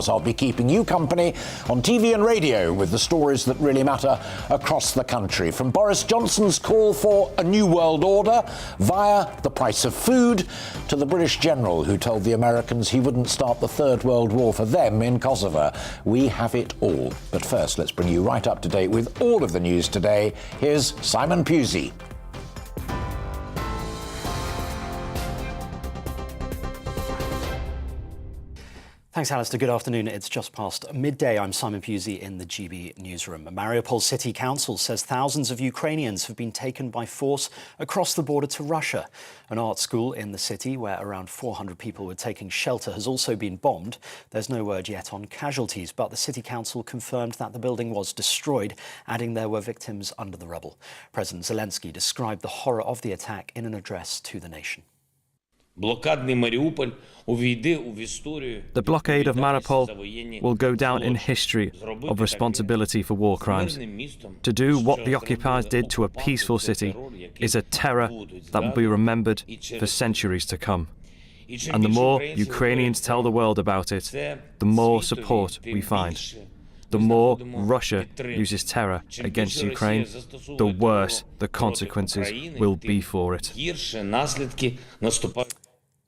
I'll be keeping you company on TV and radio with the stories that really matter across the country. From Boris Johnson's call for a new world order via the price of food to the British general who told the Americans he wouldn't start the Third World War for them in Kosovo. We have it all. But first, let's bring you right up to date with all of the news today. Here's Simon Pusey. Thanks, Alistair. Good afternoon. It's just past midday. I'm Simon Pusey in the GB newsroom. Mariupol City Council says thousands of Ukrainians have been taken by force across the border to Russia. An art school in the city, where around 400 people were taking shelter, has also been bombed. There's no word yet on casualties, but the City Council confirmed that the building was destroyed, adding there were victims under the rubble. President Zelensky described the horror of the attack in an address to the nation. The blockade of Mariupol will go down in history of responsibility for war crimes. To do what the occupiers did to a peaceful city is a terror that will be remembered for centuries to come. And the more Ukrainians tell the world about it, the more support we find. The more Russia uses terror against Ukraine, the worse the consequences will be for it.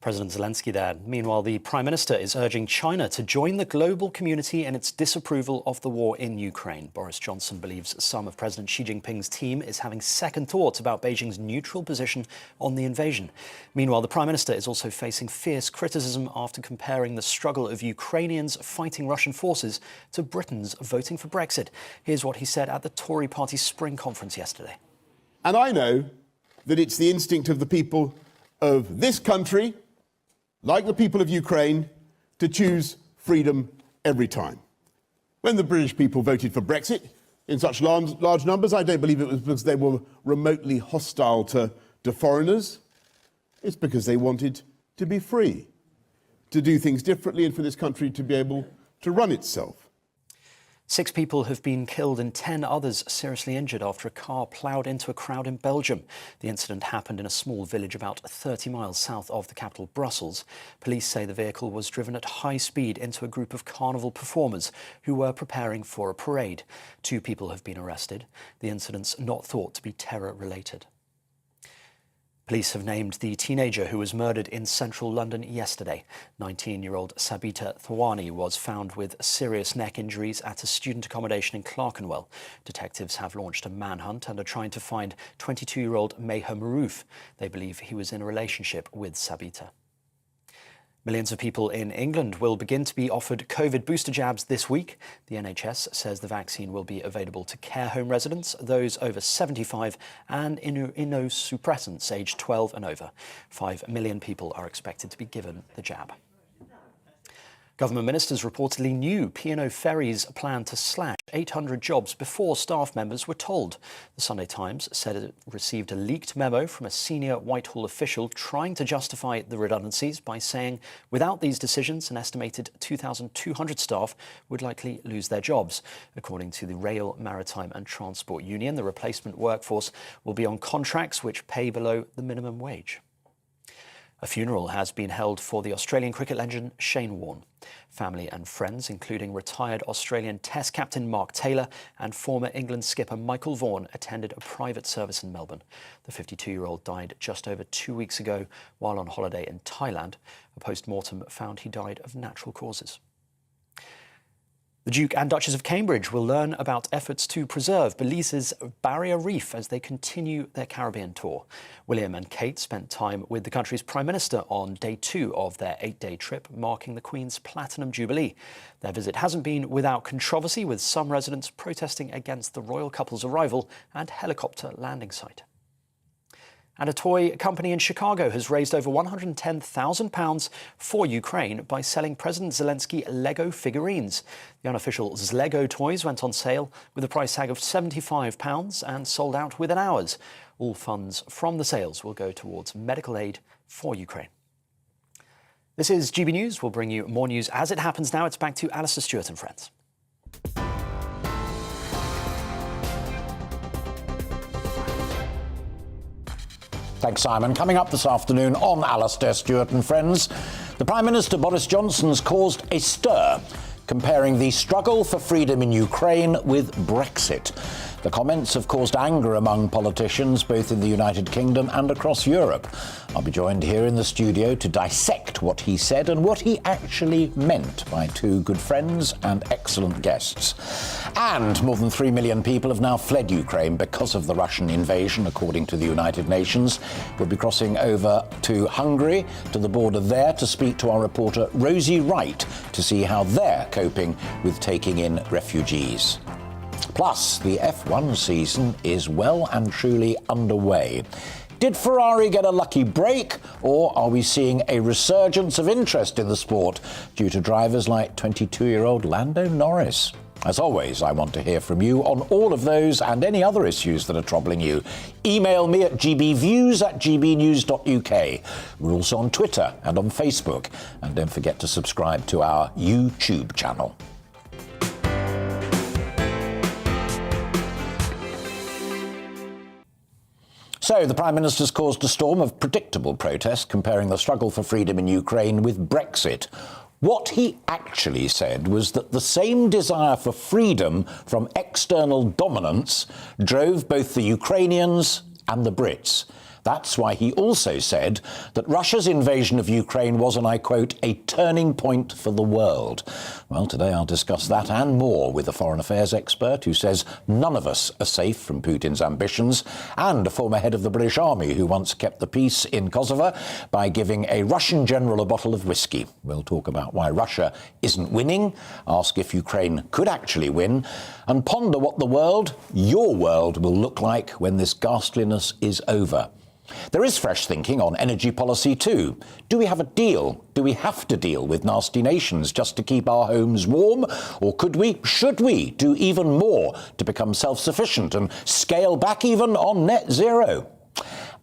President Zelensky there. Meanwhile, the Prime Minister is urging China to join the global community in its disapproval of the war in Ukraine. Boris Johnson believes some of President Xi Jinping's team is having second thoughts about Beijing's neutral position on the invasion. Meanwhile, the Prime Minister is also facing fierce criticism after comparing the struggle of Ukrainians fighting Russian forces to Britons voting for Brexit. Here's what he said at the Tory party's spring conference yesterday. And I know that it's the instinct of the people of this country, like the people of Ukraine, to choose freedom every time. When the British people voted for Brexit in such large numbers, I don't believe it was because they were remotely hostile to foreigners. It's because they wanted to be free, to do things differently, and for this country to be able to run itself. 6 people have been killed and 10 others seriously injured after a car ploughed into a crowd in Belgium. The incident happened in a small village about 30 miles south of the capital, Brussels. Police say the vehicle was driven at high speed into a group of carnival performers who were preparing for a parade. 2 people have been arrested. The incident's not thought to be terror-related. Police have named the teenager who was murdered in central London yesterday. 19-year-old Sabita Thawani was found with serious neck injuries at a student accommodation in Clerkenwell. Detectives have launched a manhunt and are trying to find 22-year-old Meher Maroof. They believe he was in a relationship with Sabita. Millions of people in England will begin to be offered COVID booster jabs this week. The NHS says the vaccine will be available to care home residents, those over 75 and immunosuppressants aged 12 and over. 5 million people are expected to be given the jab. Government ministers reportedly knew P&O Ferries plan to slash 800 jobs before staff members were told. The Sunday Times said it received a leaked memo from a senior Whitehall official trying to justify the redundancies by saying without these decisions, an estimated 2,200 staff would likely lose their jobs. According to the Rail, Maritime and Transport Union, the replacement workforce will be on contracts which pay below the minimum wage. A funeral has been held for the Australian cricket legend Shane Warne. Family and friends, including retired Australian Test captain Mark Taylor and former England skipper Michael Vaughan, attended a private service in Melbourne. The 52-year-old died just over 2 weeks ago while on holiday in Thailand. A post-mortem found he died of natural causes. The Duke and Duchess of Cambridge will learn about efforts to preserve Belize's barrier reef as they continue their Caribbean tour. William and Kate spent time with the country's Prime Minister on day 2 of their 8-day trip, marking the Queen's Platinum Jubilee. Their visit hasn't been without controversy, with some residents protesting against the royal couple's arrival and helicopter landing site. And a toy company in Chicago has raised over £110,000 for Ukraine by selling President Zelensky Lego figurines. The unofficial Zlego toys went on sale with a price tag of £75 and sold out within hours. All funds from the sales will go towards medical aid for Ukraine. This is GB News. We'll bring you more news as it happens now. It's back to Alastair Stewart and friends. Thanks, Simon. Coming up this afternoon on Alastair Stewart and Friends, the Prime Minister Boris Johnson's caused a stir, comparing the struggle for freedom in Ukraine with Brexit. The comments have caused anger among politicians both in the United Kingdom and across Europe. I'll be joined here in the studio to dissect what he said and what he actually meant by two good friends and excellent guests. And more than 3 million people have now fled Ukraine because of the Russian invasion, according to the United Nations. We'll be crossing over to Hungary, to the border there, to speak to our reporter Rosie Wright to see how they're coping with taking in refugees. Plus, the F1 season is well and truly underway. Did Ferrari get a lucky break, or are we seeing a resurgence of interest in the sport due to drivers like 22-year-old Lando Norris? As always, I want to hear from you on all of those and any other issues that are troubling you. Email me at gbviews@gbnews.uk. We're also on Twitter and on Facebook. And don't forget to subscribe to our YouTube channel. So, the Prime Minister's caused a storm of predictable protest comparing the struggle for freedom in Ukraine with Brexit. What he actually said was that the same desire for freedom from external dominance drove both the Ukrainians and the Brits. That's why he also said that Russia's invasion of Ukraine was, and I quote, a turning point for the world. Well, today I'll discuss that and more with a foreign affairs expert who says none of us are safe from Putin's ambitions, and a former head of the British Army who once kept the peace in Kosovo by giving a Russian general a bottle of whiskey. We'll talk about why Russia isn't winning, ask if Ukraine could actually win, and ponder what the world, your world, will look like when this ghastliness is over. There is fresh thinking on energy policy too. Do we have a deal? Do we have to deal with nasty nations just to keep our homes warm? Or should we do even more to become self-sufficient and scale back even on net zero?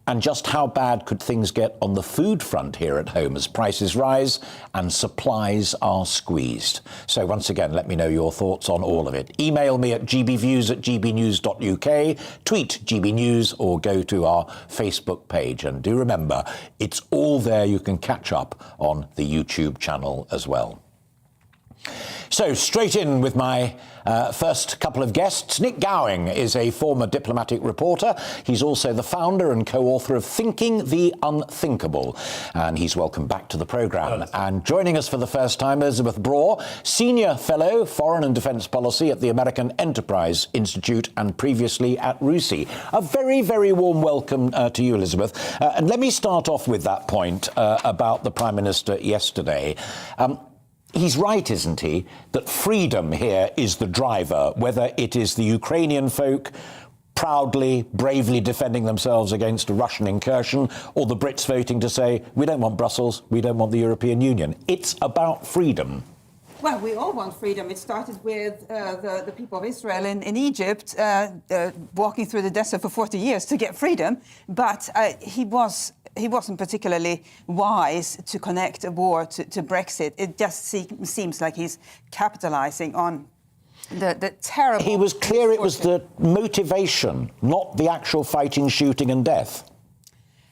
And just how bad could things get on the food front here at home as prices rise and supplies are squeezed? So once again, let me know your thoughts on all of it. Email me at gbviews@gbnews.uk, tweet GBNews, or go to our Facebook page. And do remember, it's all there. You can catch up on the YouTube channel as well. So straight in with my first couple of guests. Nick Gowing is a former diplomatic reporter. He's also the founder and co-author of Thinking the Unthinkable. And he's welcome back to the programme. And joining us for the first time, Elizabeth Braw, Senior Fellow, Foreign and Defence Policy at the American Enterprise Institute and previously at RUSI. A very, very warm welcome to you, Elizabeth. And let me start off with that point about the Prime Minister yesterday. He's right, isn't he, that freedom here is the driver, whether it is the Ukrainian folk proudly, bravely defending themselves against a Russian incursion, or the Brits voting to say, we don't want Brussels, we don't want the European Union. It's about freedom. Well, we all want freedom. It started with the people of Israel in Egypt walking through the desert for 40 years to get freedom. But he wasn't particularly wise to connect a war to Brexit. It just seems like he's capitalizing on the terrible... He was clear it was the motivation, not the actual fighting, shooting and death.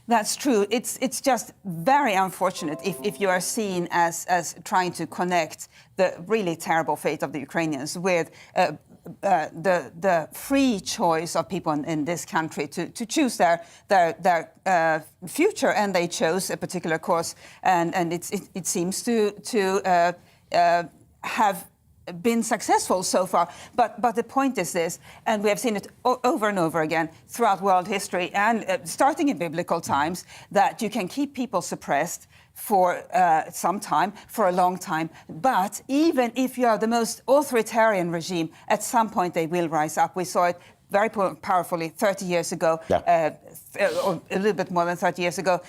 That's true. It's just very unfortunate if you are seen as trying to connect the really terrible fate of the Ukrainians with the free choice of people in this country to choose their future, and they chose a particular course, and it seems to have been successful so far. But the point is this, and we have seen it over and over again throughout world history, and starting in biblical times, that you can keep people suppressed for some time, for a long time. But even if you are the most authoritarian regime, at some point they will rise up. We saw it very powerfully 30 years ago, or a little bit more than 30 years ago,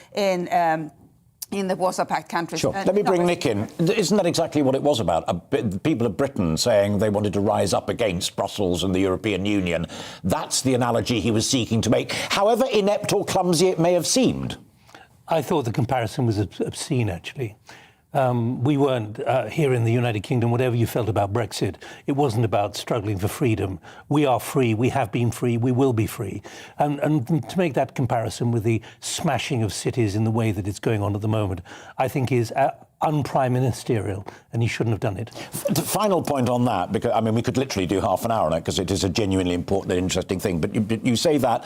in the Warsaw Pact countries. Sure. Let me bring Nick in. Isn't that exactly what it was about? The people of Britain saying they wanted to rise up against Brussels and the European Union. That's the analogy he was seeking to make, however inept or clumsy it may have seemed. I thought the comparison was obscene, actually. We weren't here in the United Kingdom, whatever you felt about Brexit, it wasn't about struggling for freedom. We are free, we have been free, we will be free. And to make that comparison with the smashing of cities in the way that it's going on at the moment, I think is unprime ministerial, and he shouldn't have done it. The final point on that, because I mean we could literally do half an hour on it because it is a genuinely important and interesting thing. But you say that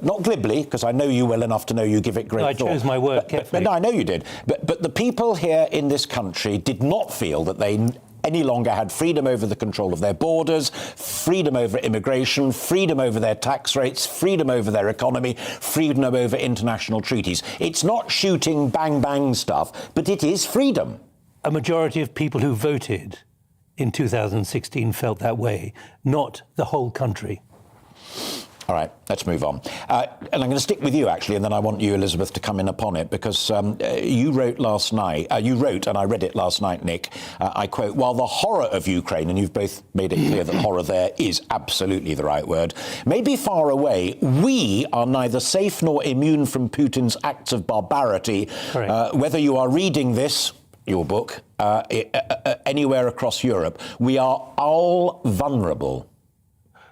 not glibly, because I know you well enough to know you give it great thought. I chose my word carefully. No, I know you did. But the people here in this country did not feel that they any longer had freedom over the control of their borders, freedom over immigration, freedom over their tax rates, freedom over their economy, freedom over international treaties. It's not shooting bang bang stuff, but it is freedom. A majority of people who voted in 2016 felt that way, not the whole country. All right, let's move on. And I'm going to stick with you, actually, and then I want you, Elizabeth, to come in upon it, because you wrote last night, and I read it last night, Nick, I quote, while the horror of Ukraine, and you've both made it clear that horror there is absolutely the right word, may be far away, we are neither safe nor immune from Putin's acts of barbarity. Whether you are reading this, your book, anywhere across Europe, we are all vulnerable.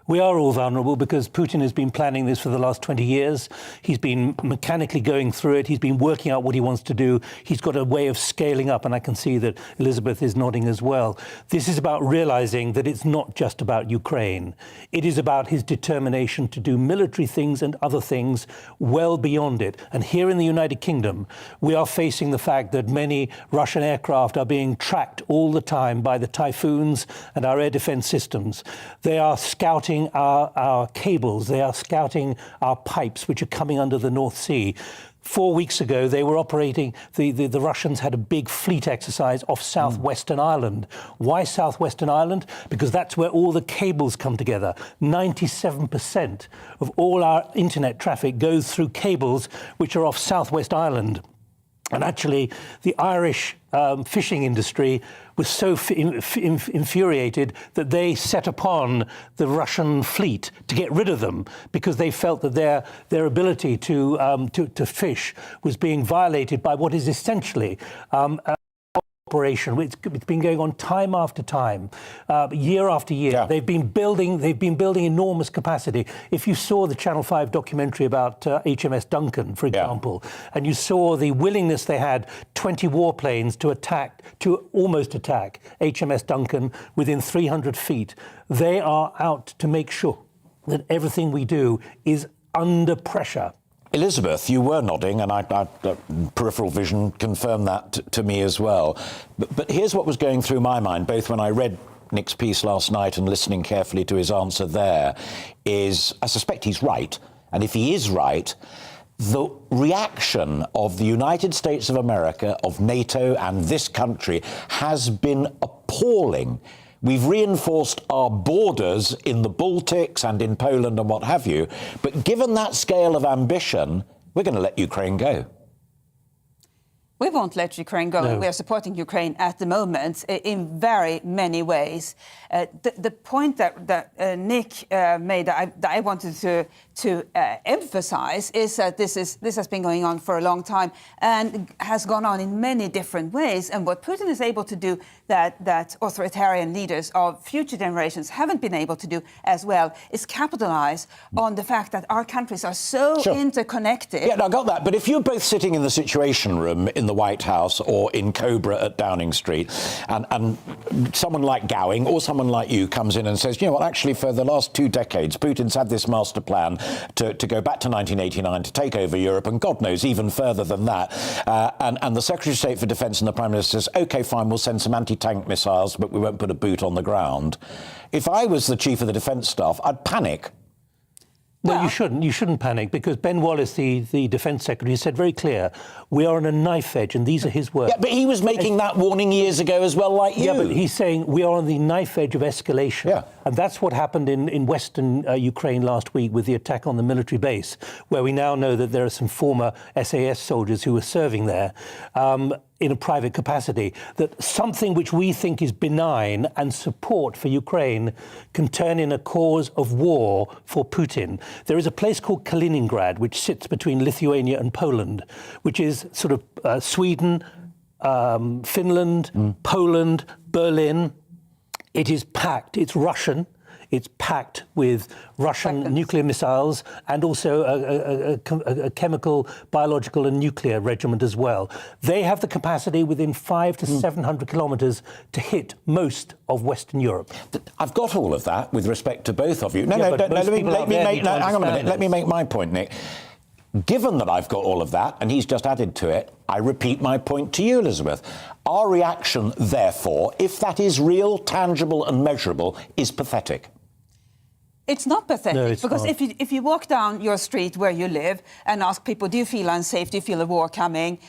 We are all vulnerable because Putin has been planning this for the last 20 years. He's been mechanically going through it. He's been working out what he wants to do. He's got a way of scaling up, and I can see that Elizabeth is nodding as well. This is about realizing that it's not just about Ukraine. It is about his determination to do military things and other things well beyond it. And here in the United Kingdom, we are facing the fact that many Russian aircraft are being tracked all the time by the Typhoons and our air defense systems. They are scouting our cables, they are scouting our pipes, which are coming under the North Sea. 4 weeks ago, they were operating, the Russians had a big fleet exercise off southwestern Ireland. Why southwestern Ireland? Because that's where all the cables come together. 97% of all our internet traffic goes through cables which are off southwest Ireland. And actually, the Irish fishing industry was so infuriated that they set upon the Russian fleet to get rid of them because they felt that their ability to fish was being violated by what is essentially operation. It's been going on time after time, year after year. Yeah. They've been building enormous capacity. If you saw the Channel 5 documentary about HMS Duncan, for example, and you saw the willingness they had, 20 warplanes to almost attack HMS Duncan within 300 feet, they are out to make sure that everything we do is under pressure. Elizabeth, you were nodding, and peripheral vision confirmed that to me as well. But here's what was going through my mind, both when I read Nick's piece last night and listening carefully to his answer there, is I suspect he's right. And if he is right, the reaction of the United States of America, of NATO and this country has been appalling. We've reinforced our borders in the Baltics and in Poland and what have you. But given that scale of ambition, we're going to let Ukraine go. We won't let Ukraine go. No. We are supporting Ukraine at the moment in very many ways. The point that Nick made that I wanted to emphasize is that this has been going on for a long time and has gone on in many different ways. And what Putin is able to do that authoritarian leaders of future generations haven't been able to do as well is capitalize on the fact that our countries are so interconnected. Yeah, no, I got that. But if you're both sitting in the Situation Room in the White House or in Cobra at Downing Street, and someone like Gowing or someone like you comes in and says, you know what, actually for the last 2 decades, Putin's had this master plan to go back to 1989 to take over Europe, and God knows even further than that. And the Secretary of State for Defence and the Prime Minister says, OK, fine, we'll send some anti-tank missiles, but we won't put a boot on the ground. If I was the Chief of the Defence Staff, I'd panic. No, you shouldn't. You shouldn't panic, because Ben Wallace, the Defence Secretary, said very clear, we are on a knife edge, and these are his words. Yeah, but he was making that warning years ago as well, like you. Yeah, but he's saying we are on the knife edge of escalation. Yeah. And that's what happened in Western Ukraine last week with the attack on the military base, where we now know that there are some former SAS soldiers who were serving there. In a private capacity, that something which we think is benign and support for Ukraine can turn in a cause of war for Putin. There is a place called Kaliningrad, which sits between Lithuania and Poland, which is sort of Sweden, Finland, Poland, Berlin. It is packed. It's Russian. It's packed with Russian nuclear missiles and also a chemical, biological and nuclear regiment as well. They have the capacity within 500 to 700 kilometres to hit most of Western Europe. I've got all of that with respect to both of you. Hang on a minute. Let me make my point, Nick. Given that I've got all of that, and he's just added to it, I repeat my point to you, Elizabeth. Our reaction, therefore, if that is real, tangible and measurable, is pathetic. It's not pathetic, no, it's because not. if you walk down your street where you live and ask people, do you feel unsafe, do you feel a war coming?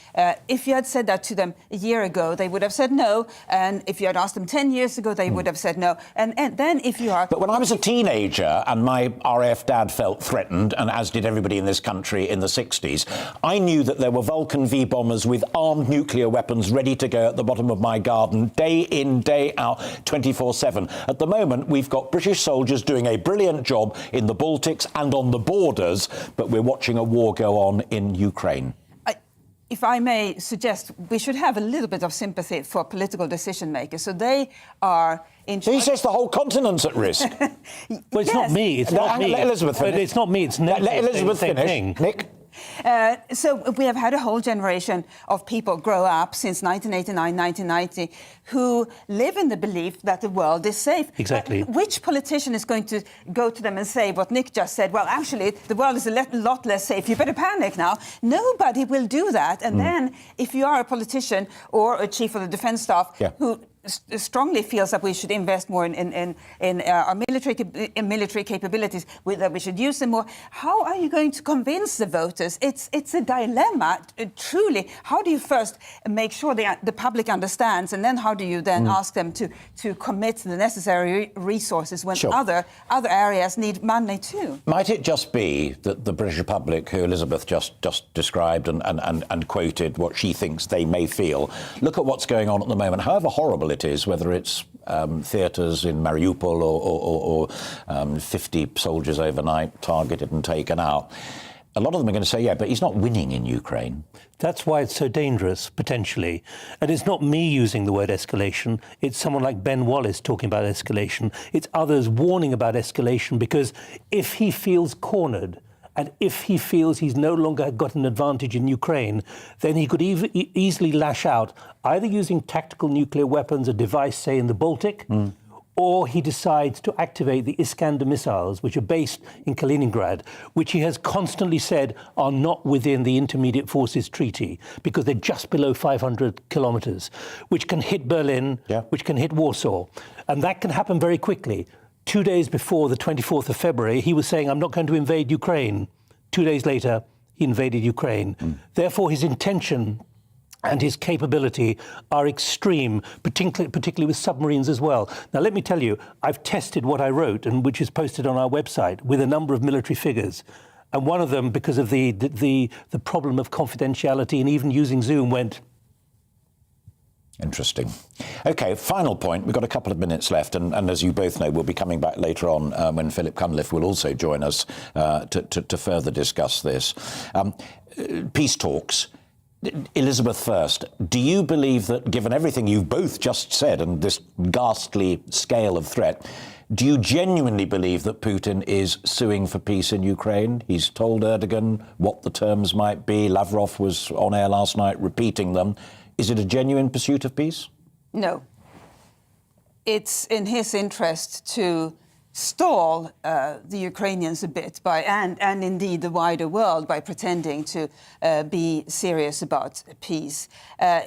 If you had said that to them a year ago, they would have said no. And if you had asked them 10 years ago, they would have said no. And then if you are... But when I was a teenager and my RAF dad felt threatened, and as did everybody in this country in the 60s, I knew that there were Vulcan V bombers with armed nuclear weapons ready to go at the bottom of my garden, day in, day out, 24/7. At the moment, we've got British soldiers doing a brilliant job in the Baltics and on the borders, but we're watching a war go on in Ukraine. If I may suggest, we should have a little bit of sympathy for political decision makers. So they are in charge. He says the whole continent's at risk. Well, it's not me. It's not me. Let Elizabeth finish. But it's not me. It's NATO. Let Elizabeth finish. Nick? So we have had a whole generation of people grow up since 1989, 1990, who live in the belief that the world is safe. Exactly. Which politician is going to go to them and say what Nick just said? Well, actually, the world is a lot less safe. You better panic now. Nobody will do that. And then if you are a politician or a chief of the defense staff who strongly feels that we should invest more in our military capabilities, that we should use them more. How are you going to convince the voters? It's a dilemma, truly. How do you first make sure the public understands, and then how do you then ask them to commit the necessary resources when other areas need money too? Might it just be that the British public, who Elizabeth just described and quoted what she thinks they may feel, look at what's going on at the moment, however horrible it is, whether it's theatres in Mariupol or 50 soldiers overnight targeted and taken out. A lot of them are going to say, yeah, but he's not winning in Ukraine. That's why it's so dangerous, potentially. And it's not me using the word escalation. It's someone like Ben Wallace talking about escalation. It's others warning about escalation, because if he feels cornered, and if he feels he's no longer got an advantage in Ukraine, then he could easily lash out, either using tactical nuclear weapons, a device, say, in the Baltic, or he decides to activate the Iskander missiles, which are based in Kaliningrad, which he has constantly said are not within the Intermediate Forces Treaty, because they're just below 500 kilometres, which can hit Berlin, which can hit Warsaw. And that can happen very quickly. 2 days before the 24th of February, he was saying, I'm not going to invade Ukraine. 2 days later, he invaded Ukraine. Therefore, his intention and his capability are extreme, particularly with submarines as well. Now, let me tell you, I've tested what I wrote, and which is posted on our website, with a number of military figures. And one of them, because of the problem of confidentiality and even using Zoom, went... Interesting. OK, final point. We've got a couple of minutes left, and as you both know, we'll be coming back later on when Philip Cunliffe will also join us to further discuss this. Peace talks. Elizabeth first. Do you believe that, given everything you've both just said and this ghastly scale of threat, do you genuinely believe that Putin is suing for peace in Ukraine? He's told Erdogan what the terms might be. Lavrov was on air last night repeating them. Is it a genuine pursuit of peace? No. It's in his interest to stall the Ukrainians a bit and indeed the wider world by pretending to be serious about peace.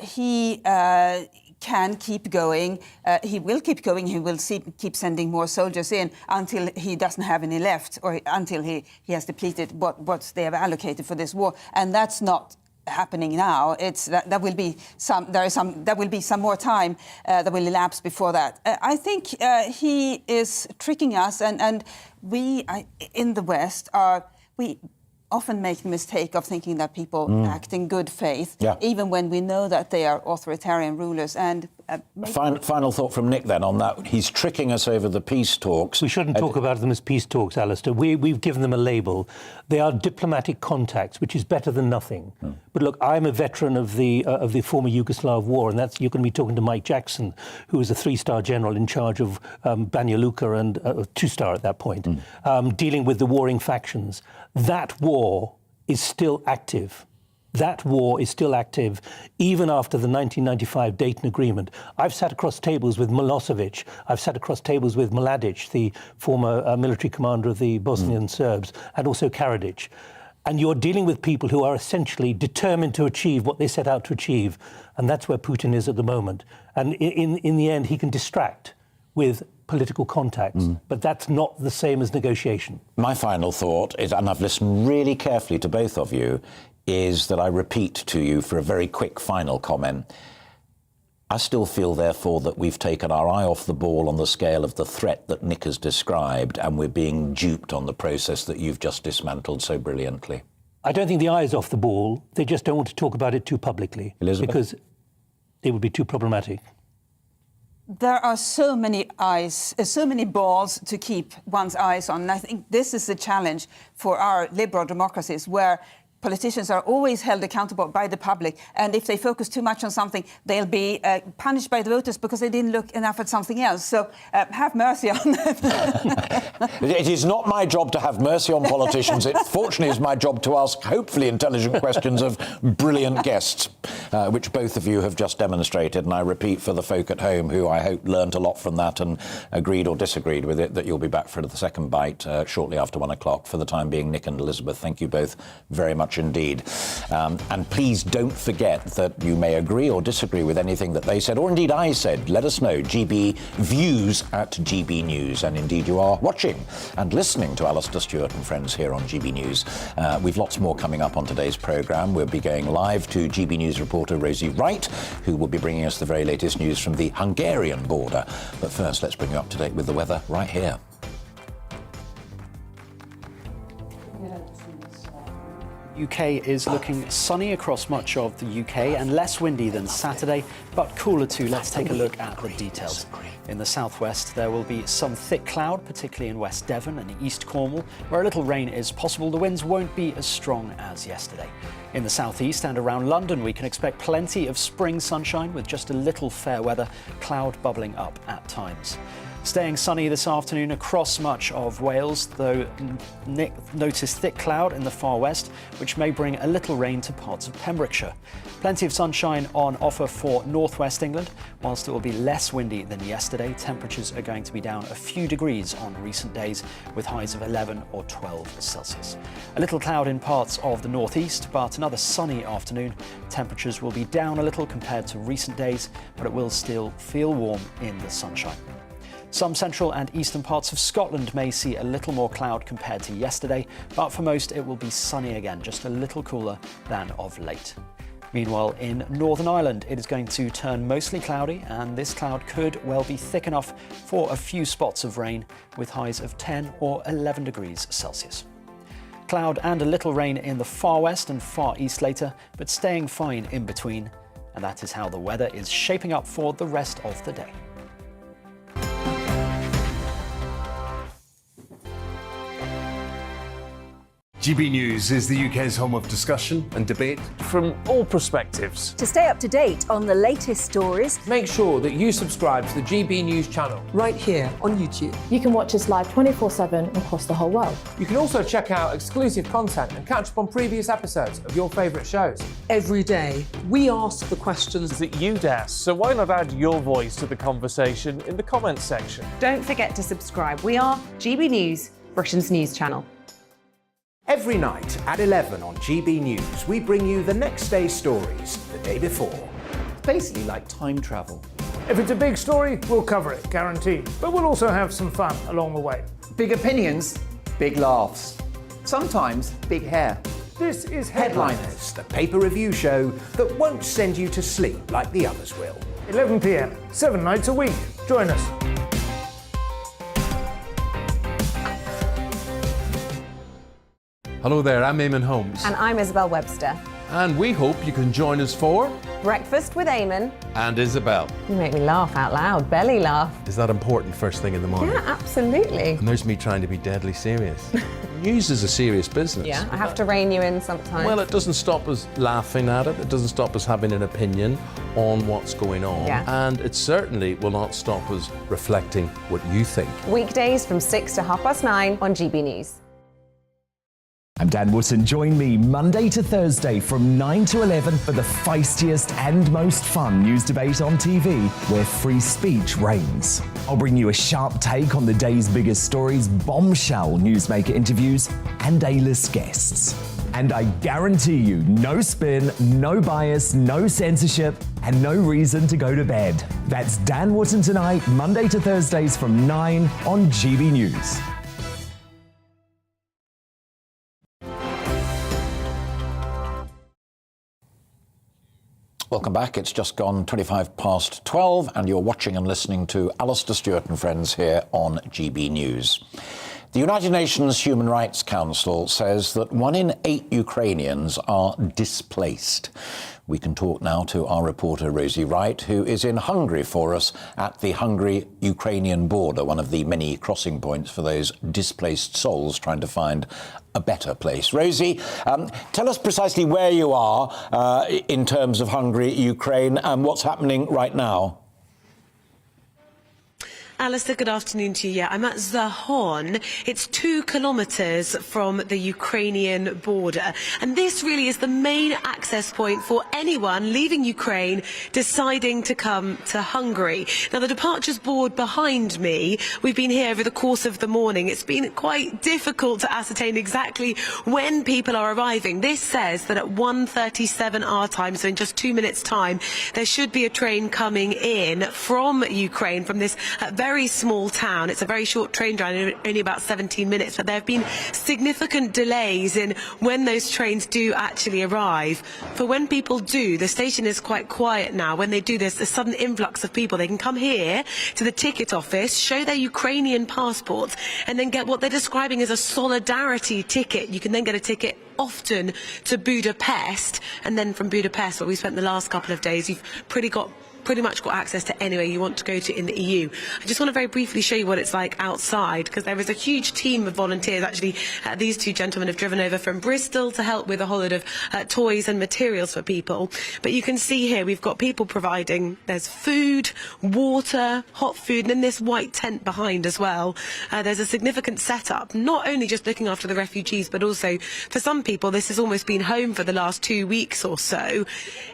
He can keep going. He will keep going. He will keep sending more soldiers in until he doesn't have any left, or until he has depleted what they have allocated for this war. And that's not happening now. There will be some more time that will elapse before that. I think he is tricking us, and we in the West we often make the mistake of thinking that people act in good faith, even when we know that they are authoritarian rulers. And Final thought from Nick then on that. He's tricking us over the peace talks. We shouldn't talk about them as peace talks, Alistair. We've given them a label. They are diplomatic contacts, which is better than nothing. But look, I'm a veteran of the former Yugoslav war, and you're going to be talking to Mike Jackson, who was a 3-star general in charge of Banja Luka and 2-star at that point, dealing with the warring factions. That war is still active. That war is still active even after the 1995 Dayton Agreement. I've sat across tables with Milosevic. I've sat across tables with Mladic, the former military commander of the Bosnian Serbs, and also Karadzic. And you're dealing with people who are essentially determined to achieve what they set out to achieve. And that's where Putin is at the moment. And in the end, he can distract with political contacts, but that's not the same as negotiation. My final thought is, and I've listened really carefully to both of you, is that I repeat to you for a very quick final comment. I still feel, therefore, that we've taken our eye off the ball on the scale of the threat that Nick has described, and we're being duped on the process that you've just dismantled so brilliantly. I don't think the eye is off the ball. They just don't want to talk about it too publicly. Elizabeth? Because it would be too problematic. There are so many eyes, so many balls to keep one's eyes on. And I think this is the challenge for our liberal democracies, where politicians are always held accountable by the public, and if they focus too much on something, they'll be punished by the voters because they didn't look enough at something else. So have mercy on them. It is not my job to have mercy on politicians. It fortunately is my job to ask hopefully intelligent questions of brilliant guests, which both of you have just demonstrated. And I repeat for the folk at home who I hope learnt a lot from that and agreed or disagreed with it, that you'll be back for the second bite shortly after 1 o'clock. For the time being, Nick and Elizabeth, thank you both very much indeed. And please don't forget that you may agree or disagree with anything that they said, or indeed I said. Let us know. GBViews@GBNews. And indeed you are watching and listening to Alastair Stewart and friends here on GB News. We've lots more coming up on today's programme. We'll be going live to GB News reporter Rosie Wright, who will be bringing us the very latest news from the Hungarian border. But first, let's bring you up to date with the weather right here. UK is looking sunny across much of the UK and less windy than Saturday, but cooler too. Let's take a look at the details. In the southwest, there will be some thick cloud, particularly in West Devon and East Cornwall, where a little rain is possible. The winds won't be as strong as yesterday. In the southeast and around London, we can expect plenty of spring sunshine with just a little fair weather, cloud bubbling up at times. Staying sunny this afternoon across much of Wales, though notice thick cloud in the far west, which may bring a little rain to parts of Pembrokeshire. Plenty of sunshine on offer for northwest England, whilst it will be less windy than yesterday. Temperatures are going to be down a few degrees on recent days, with highs of 11 or 12 Celsius. A little cloud in parts of the northeast, but another sunny afternoon. Temperatures will be down a little compared to recent days, but it will still feel warm in the sunshine. Some central and eastern parts of Scotland may see a little more cloud compared to yesterday, but for most it will be sunny again, just a little cooler than of late. Meanwhile, in Northern Ireland, it is going to turn mostly cloudy, and this cloud could well be thick enough for a few spots of rain, with highs of 10 or 11 degrees Celsius. Cloud and a little rain in the far west and far east later, but staying fine in between. And that is how the weather is shaping up for the rest of the day. GB News is the UK's home of discussion and debate from all perspectives. To stay up to date on the latest stories, Make sure that you subscribe to the GB News channel. right here on YouTube. You can watch us live 24/7 across the whole world. You can also check out exclusive content and catch up on previous episodes of your favourite shows. Every day, we ask the questions That you'd ask, so why not add your voice to the conversation in the comments section? Don't forget to subscribe. We are GB News, Britain's news channel. Every night at 11 on GB News, we bring you the next day's stories the day before. Basically like time travel. If it's a big story, we'll cover it, guaranteed. But we'll also have some fun along the way. Big opinions, big laughs. Sometimes big hair. This is Headliners, the paper review show that won't send you to sleep like the others will. 11 p.m, 7 nights a week. Join us. Hello there, I'm Eamon Holmes. and I'm Isabel Webster. And we hope you can join us for Breakfast with Eamon and Isabel. You make me laugh out loud, belly laugh. Is that important first thing in the morning? Yeah, absolutely. And there's me trying to be deadly serious. News is a serious business. Yeah, I have to rein you in sometimes. Well, it doesn't stop us laughing at it. It doesn't stop us having an opinion on what's going on. Yeah. And it certainly will not stop us reflecting what you think. Weekdays from 6 to 9:30 on GB News. I'm Dan Wootton. Join me Monday to Thursday from 9 to 11 for the feistiest and most fun news debate on TV, where free speech reigns. I'll bring you a sharp take on the day's biggest stories, bombshell newsmaker interviews, and A-list guests. And I guarantee you, no spin, no bias, no censorship, and no reason to go to bed. That's Dan Wootton tonight, Monday to Thursdays from 9 on GB News. Welcome back. It's just gone 12 and you're watching and listening to Alastair Stewart and friends here on GB News. The United Nations Human Rights Council says that 1 in 8 Ukrainians are displaced. We can talk now to our reporter Rosie Wright, who is in Hungary for us at the Hungary-Ukrainian border, one of the many crossing points for those displaced souls trying to find a better place. Rosie, tell us precisely where you are in terms of Hungary, Ukraine, and what's happening right now. Alistair, good afternoon to you. Yeah, I'm at Warne. It's 2 kilometres from the Ukrainian border. And this really is the main access point for anyone leaving Ukraine deciding to come to Hungary. Now, the departures board behind me, we've been here over the course of the morning. It's been quite difficult to ascertain exactly when people are arriving. This says that at 1:37 our time, so in just 2 minutes' time, there should be a train coming in from Ukraine, from this very small town. It's a very short train ride, only about 17 minutes, but there have been significant delays in when those trains do actually arrive. For when people do, the station is quite quiet now. When they do, there's a sudden influx of people. They can come here to the ticket office, show their Ukrainian passports, and then get what they're describing as a solidarity ticket. You can then get a ticket often to Budapest, and then from Budapest, where we spent the last couple of days, you've pretty much got access to anywhere you want to go to in the EU. I just want to very briefly show you what it's like outside, because there is a huge team of volunteers. Actually, these 2 gentlemen have driven over from Bristol to help with a whole lot of toys and materials for people. But you can see here we've got people providing, there's food, water, hot food, and then this white tent behind as well. There's a significant setup, not only just looking after the refugees, but also for some people this has almost been home for the last 2 weeks or so.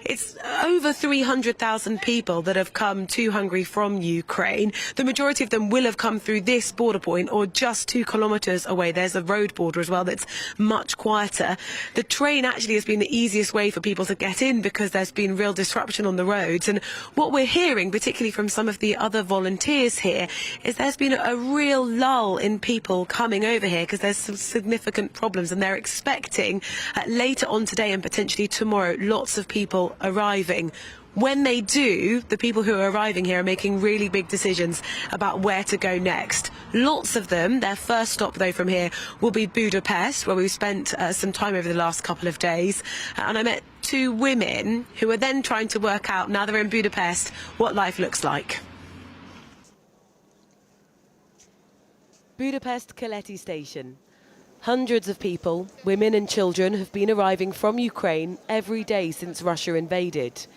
It's over 300,000 people that have come to Hungary from Ukraine. The majority of them will have come through this border point, or just 2 kilometres away. There's a road border as well that's much quieter. The train actually has been the easiest way for people to get in, because there's been real disruption on the roads. And what we're hearing, particularly from some of the other volunteers here, is there's been a real lull in people coming over here because there's some significant problems, and they're expecting later on today and potentially tomorrow lots of people arriving. When they do, the people who are arriving here are making really big decisions about where to go next. Lots of them, their first stop though from here will be Budapest, where we've spent some time over the last couple of days. And I met 2 women who are then trying to work out, now they're in Budapest, what life looks like. Budapest Keleti station. Hundreds of people, women and children, have been arriving from Ukraine every day since Russia invaded.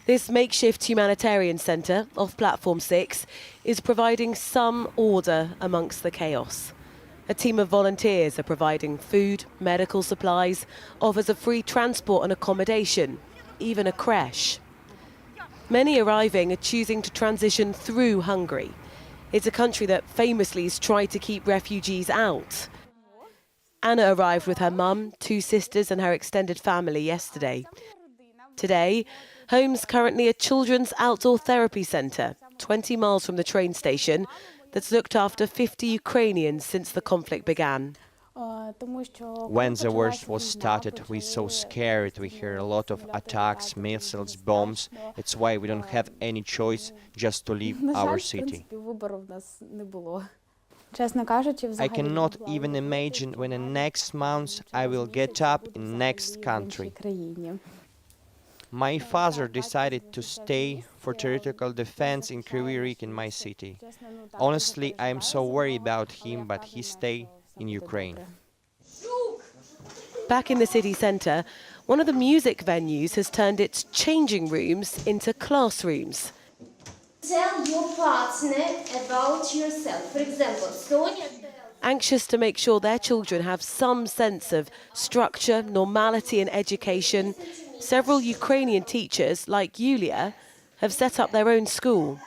This makeshift humanitarian centre off Platform 6 is providing some order amongst the chaos. A team of volunteers are providing food, medical supplies, offers of free transport and accommodation, even a creche. Many arriving are choosing to transition through Hungary. It's a country that famously has tried to keep refugees out. Anna arrived with her mum, 2 sisters and her extended family yesterday. Today, home's currently a children's outdoor therapy centre, 20 miles from the train station, that's looked after 50 Ukrainians since the conflict began. When the worst was started, we so scared. We hear a lot of attacks, missiles, bombs. It's why we don't have any choice just to leave our city. I cannot even imagine when in next month I will get up in next country. My father decided to stay for territorial defense in Kryvyi Rih in my city. Honestly, I am so worried about him, but he stayed in Ukraine. Back in the city centre, one of the music venues has turned its changing rooms into classrooms. Tell your partner about yourself. For example, Sonia. Anxious to make sure their children have some sense of structure, normality and education, several Ukrainian teachers, like Yulia, have set up their own school.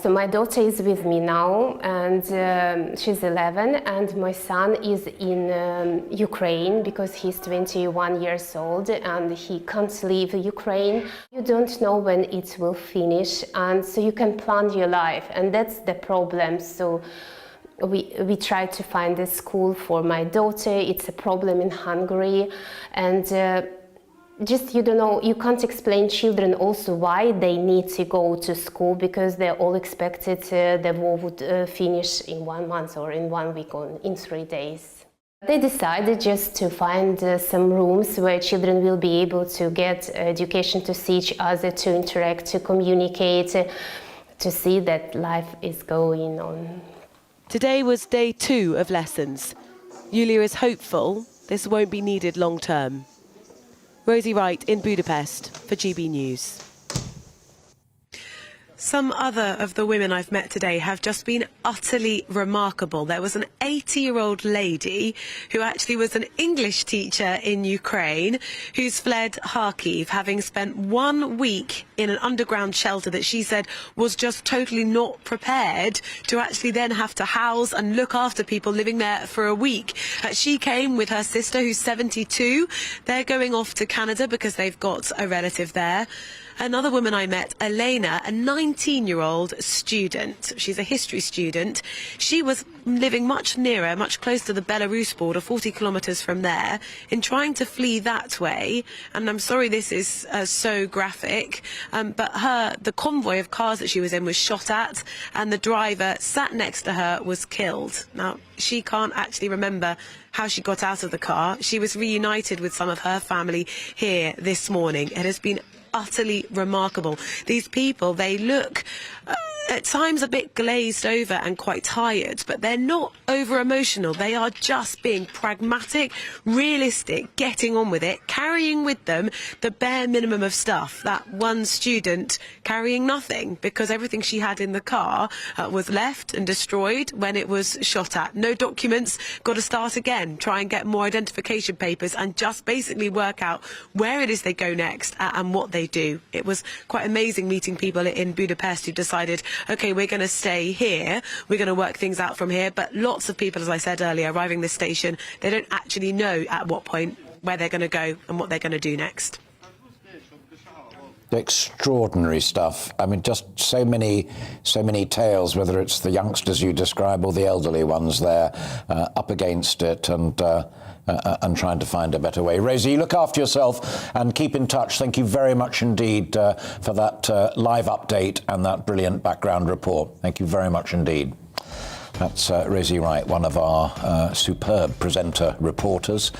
So my daughter is with me now, and she's 11, and my son is in Ukraine because he's 21 years old and he can't leave Ukraine. You don't know when it will finish, and so you can plan your life, and that's the problem. So we try to find a school for my daughter. It's a problem in Hungary, and just, you don't know, you can't explain children also why they need to go to school, because they're all expected the war would finish in 1 month or in 1 week or in 3 days. They decided just to find some rooms where children will be able to get education, to see each other, to interact, to communicate, to see that life is going on. Today was day 2 of lessons. Yulia is hopeful this won't be needed long term. Rosie Wright in Budapest for GB News. Some other of the women I've met today have just been utterly remarkable. There was an 80-year-old lady who actually was an English teacher in Ukraine who's fled Kharkiv, having spent 1 week in an underground shelter that she said was just totally not prepared to actually then have to house and look after people living there for a week. She came with her sister, who's 72. They're going off to Canada because they've got a relative there. Another woman I met, Elena, a 19-year-old student. She's a history student. She was living much nearer, much closer to the Belarus border, 40 kilometres from there, in trying to flee that way. And I'm sorry this is so graphic, but the convoy of cars that she was in was shot at, and the driver sat next to her was killed. Now, she can't actually remember how she got out of the car. She was reunited with some of her family here this morning. It has been utterly remarkable. These people, they look at times a bit glazed over and quite tired, but they're not over emotional. They are just being pragmatic, realistic, getting on with it, carrying with them the bare minimum of stuff. That one student carrying nothing because everything she had in the car was left and destroyed when it was shot at. No documents, got to start again, try and get more identification papers and just basically work out where it is they go next and what they do. It was quite amazing meeting people in Budapest who decided, OK, we're going to stay here, we're going to work things out from here. But lots of people, as I said earlier, arriving this station, they don't actually know at what point where they're going to go and what they're going to do next. Extraordinary stuff. I mean, just so many tales, whether it's the youngsters you describe or the elderly ones there up against it and trying to find a better way. Rosie, look after yourself and keep in touch. Thank you very much indeed for that live update and that brilliant background report. Thank you very much indeed. That's Rosie Wright, one of our superb presenter reporters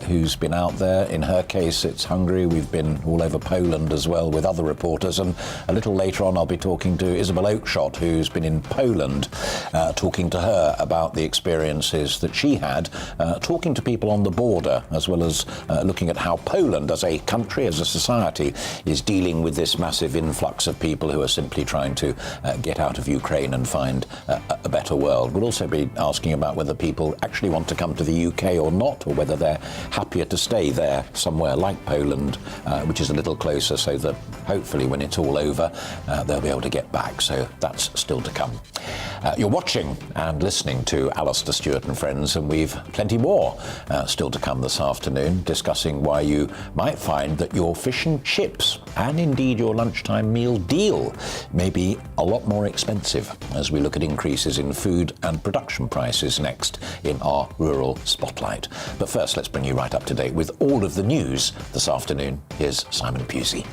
who's been out there. In her case, it's Hungary. We've been all over Poland as well with other reporters. And a little later on, I'll be talking to Isabel Oakeshott, who's been in Poland, talking to her about the experiences that she had, talking to people on the border, as well as looking at how Poland as a country, as a society, is dealing with this massive influx of people who are simply trying to get out of Ukraine and find a better world. We'll also be asking about whether people actually want to come to the UK or not, or whether they're happier to stay there somewhere like Poland, which is a little closer, so that hopefully when it's all over, they'll be able to get back. So that's still to come. You're watching and listening to Alastair Stewart and Friends, and we've plenty more still to come this afternoon, discussing why you might find that your fish and chips, and indeed your lunchtime meal deal, may be a lot more expensive as we look at increases in food and production prices next in our Rural Spotlight. But first, let's bring you right up to date with all of the news this afternoon. Here's Simon Pusey.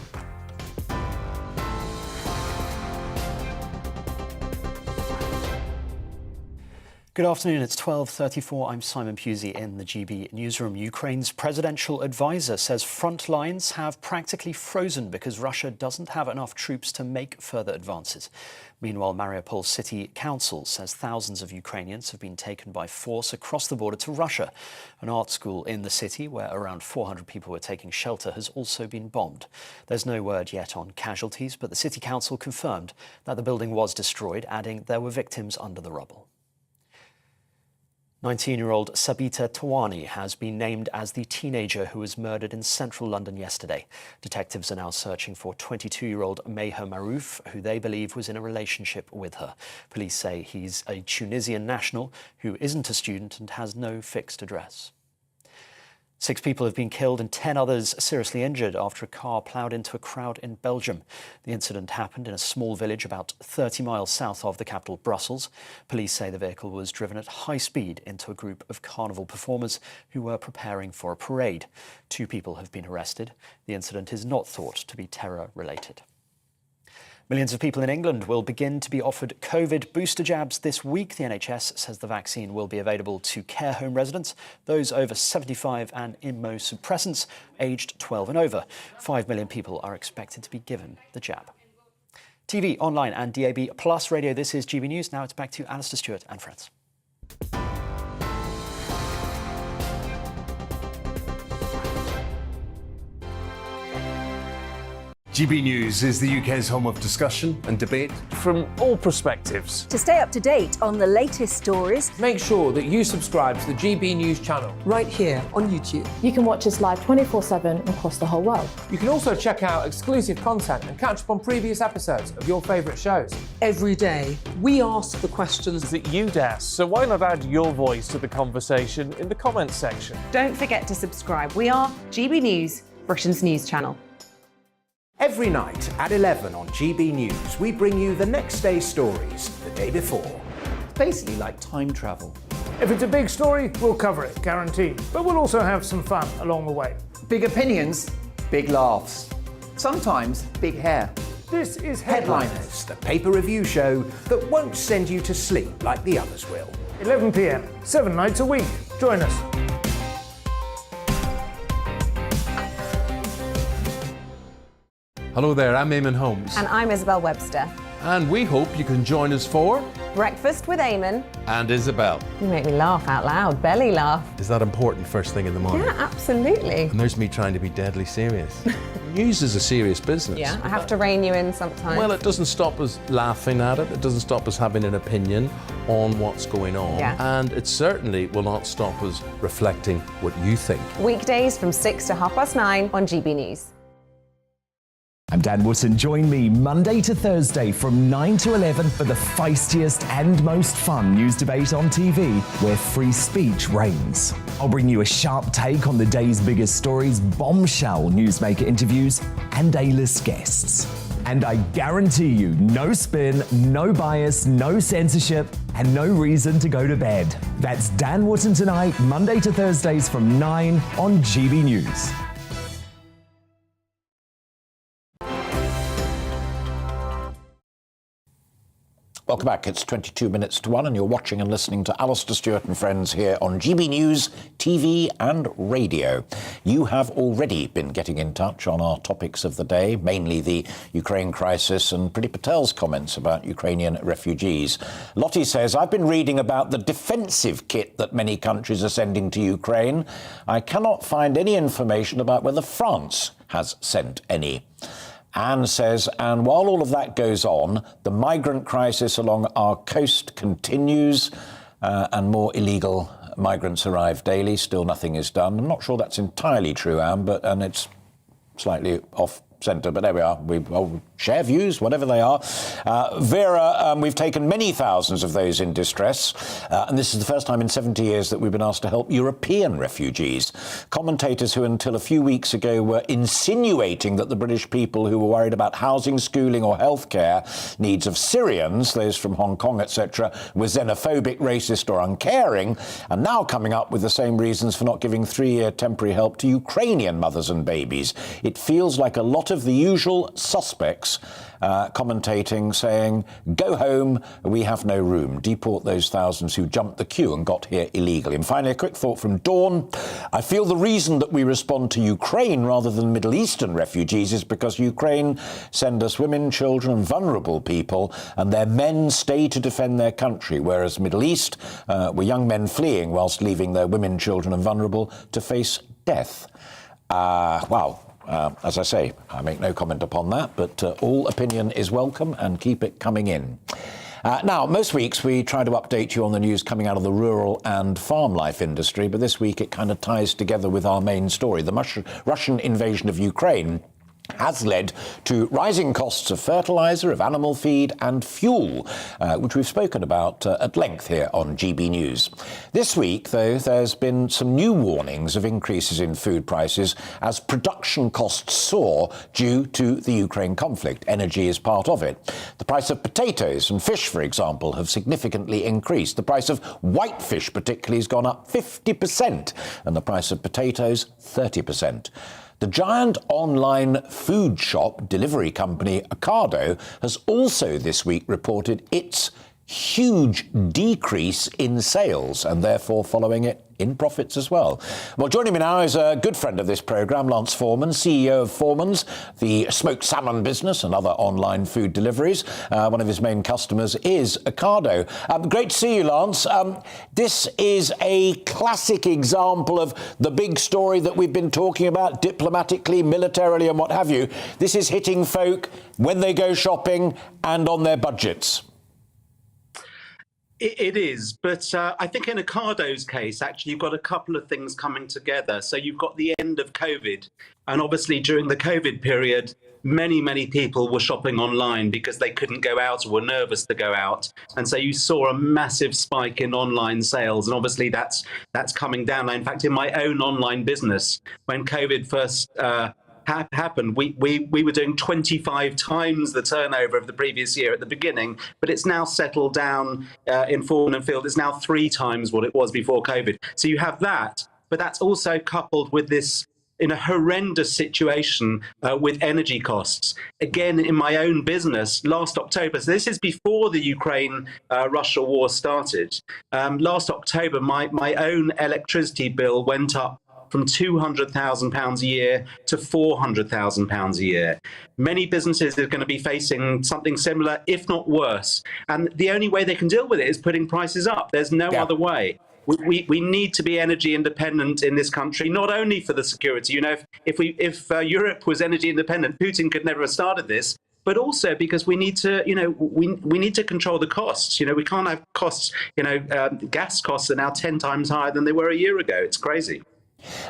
Good afternoon, it's 12:34. I'm Simon Pusey in the GB newsroom. Ukraine's presidential advisor says front lines have practically frozen because Russia doesn't have enough troops to make further advances. Meanwhile, Mariupol City Council says thousands of Ukrainians have been taken by force across the border to Russia. An art school in the city, where around 400 people were taking shelter, has also been bombed. There's no word yet on casualties, but the City Council confirmed that the building was destroyed, adding there were victims under the rubble. 19-year-old Sabita Tawani has been named as the teenager who was murdered in central London yesterday. Detectives are now searching for 22-year-old Meher Marouf, who they believe was in a relationship with her. Police say he's a Tunisian national who isn't a student and has no fixed address. 6 people have been killed and 10 others seriously injured after a car ploughed into a crowd in Belgium. The incident happened in a small village about 30 miles south of the capital, Brussels. Police say the vehicle was driven at high speed into a group of carnival performers who were preparing for a parade. 2 people have been arrested. The incident is not thought to be terror-related. Millions of people in England will begin to be offered COVID booster jabs this week. The NHS says the vaccine will be available to care home residents, those over 75 and immunosuppressants aged 12 and over. 5 million people are expected to be given the jab. TV, online and DAB Plus radio, this is GB News. Now it's back to Alastair Stewart and friends. GB News is the UK's home of discussion and debate from all perspectives. To stay up to date on the latest stories, make sure that you subscribe to the GB News channel right here on YouTube. You can watch us live 24/7 across the whole world. You can also check out exclusive content and catch up on previous episodes of your favourite shows. Every day, we ask the questions that you'd ask, so why not add your voice to the conversation in the comments section? Don't forget to subscribe. We are GB News, Britain's news channel. Every night at 11 on GB News, we bring you the next day's stories the day before. It's basically like time travel. If it's a big story, we'll cover it, guaranteed. But we'll also have some fun along the way. Big opinions, big laughs. Sometimes big hair. This is Headliners, the paper review show that won't send you to sleep like the others will. 11 p.m, 7 nights a week. Join us. Hello there, I'm Eamon Holmes. And I'm Isabel Webster. And we hope you can join us for Breakfast with Eamon and Isabel. You make me laugh out loud, belly laugh. Is that important first thing in the morning? Yeah, absolutely. And there's me trying to be deadly serious. News is a serious business. Yeah, I have to rein you in sometimes. Well, it doesn't stop us laughing at it. It doesn't stop us having an opinion on what's going on. Yeah. And it certainly will not stop us reflecting what you think. Weekdays from 6 to 9:30 on GB News. I'm Dan Wootton. Join me Monday to Thursday from 9 to 11 for the feistiest and most fun news debate on TV, where free speech reigns. I'll bring you a sharp take on the day's biggest stories, bombshell newsmaker interviews, and A-list guests. And I guarantee you, no spin, no bias, no censorship, and no reason to go to bed. That's Dan Wootton tonight, Monday to Thursdays from 9 on GB News. Welcome back. It's 22 minutes to 1 and you're watching and listening to Alastair Stewart and friends here on GB News, TV and radio. You have already been getting in touch on our topics of the day, mainly the Ukraine crisis and Priti Patel's comments about Ukrainian refugees. Lottie says, I've been reading about the defensive kit that many countries are sending to Ukraine. I cannot find any information about whether France has sent any. Anne says, and while all of that goes on, the migrant crisis along our coast continues and more illegal migrants arrive daily. Still nothing is done. I'm not sure that's entirely true, Anne, and it's slightly off centre, but there we are. We'll share views, whatever they are. Vera, we've taken many thousands of those in distress, and this is the first time in 70 years that we've been asked to help European refugees. Commentators who until a few weeks ago were insinuating that the British people who were worried about housing, schooling or healthcare needs of Syrians, those from Hong Kong, etc., were xenophobic, racist or uncaring, are now coming up with the same reasons for not giving 3-year temporary help to Ukrainian mothers and babies. It feels like a lot of the usual suspects X, commentating, saying, "Go home, we have no room. Deport those thousands who jumped the queue and got here illegally." And finally, a quick thought from Dawn. "I feel the reason that we respond to Ukraine rather than Middle Eastern refugees is because Ukraine send us women, children and vulnerable people, and their men stay to defend their country, whereas Middle East were young men fleeing whilst leaving their women, children and vulnerable to face death." Wow. As I say, I make no comment upon that, but all opinion is welcome and keep it coming in. Now, most weeks we try to update you on the news coming out of the rural and farm life industry, but this week it kind of ties together with our main story. The Russian invasion of Ukraine has led to rising costs of fertiliser, of animal feed and fuel, which we've spoken about at length here on GB News. This week, though, there's been some new warnings of increases in food prices as production costs soar due to the Ukraine conflict. Energy is part of it. The price of potatoes and fish, for example, have significantly increased. The price of whitefish particularly has gone up 50%, and the price of potatoes 30%. The giant online food shop delivery company Ocado has also this week reported its huge decrease in sales and therefore following it in profits as well. Well, joining me now is a good friend of this programme, Lance Foreman, CEO of Foreman's, the smoked salmon business and other online food deliveries. One of his main customers is Ocado. Great to see you, Lance. This is a classic example of the big story that we've been talking about diplomatically, militarily and what have you. This is hitting folk when they go shopping and on their budgets. It is, but I think in Ocado's case, actually, you've got a couple of things coming together. So you've got the end of COVID, and obviously during the COVID period, many people were shopping online because they couldn't go out or were nervous to go out. And so you saw a massive spike in online sales, and obviously that's coming down. In fact, in my own online business, when COVID first happened, we were doing 25 times the turnover of the previous year at the beginning, but it's now settled down in Warne and Field. It's now 3 times what it was before COVID. So you have that, but that's also coupled with this in a horrendous situation with energy costs. Again, in my own business, last October, so this is before the Ukraine-Russia war started, last October, my own electricity bill went up from £200,000 a year to £400,000 a year. Many businesses are going to be facing something similar, if not worse. And the only way they can deal with it is putting prices up. There's no other way. We need to be energy independent in this country, not only for the security. You know, if Europe was energy independent, Putin could never have started this. But also because we need to, we need to control the costs. We can't have costs. Gas costs are now 10 times higher than they were a year ago. It's crazy.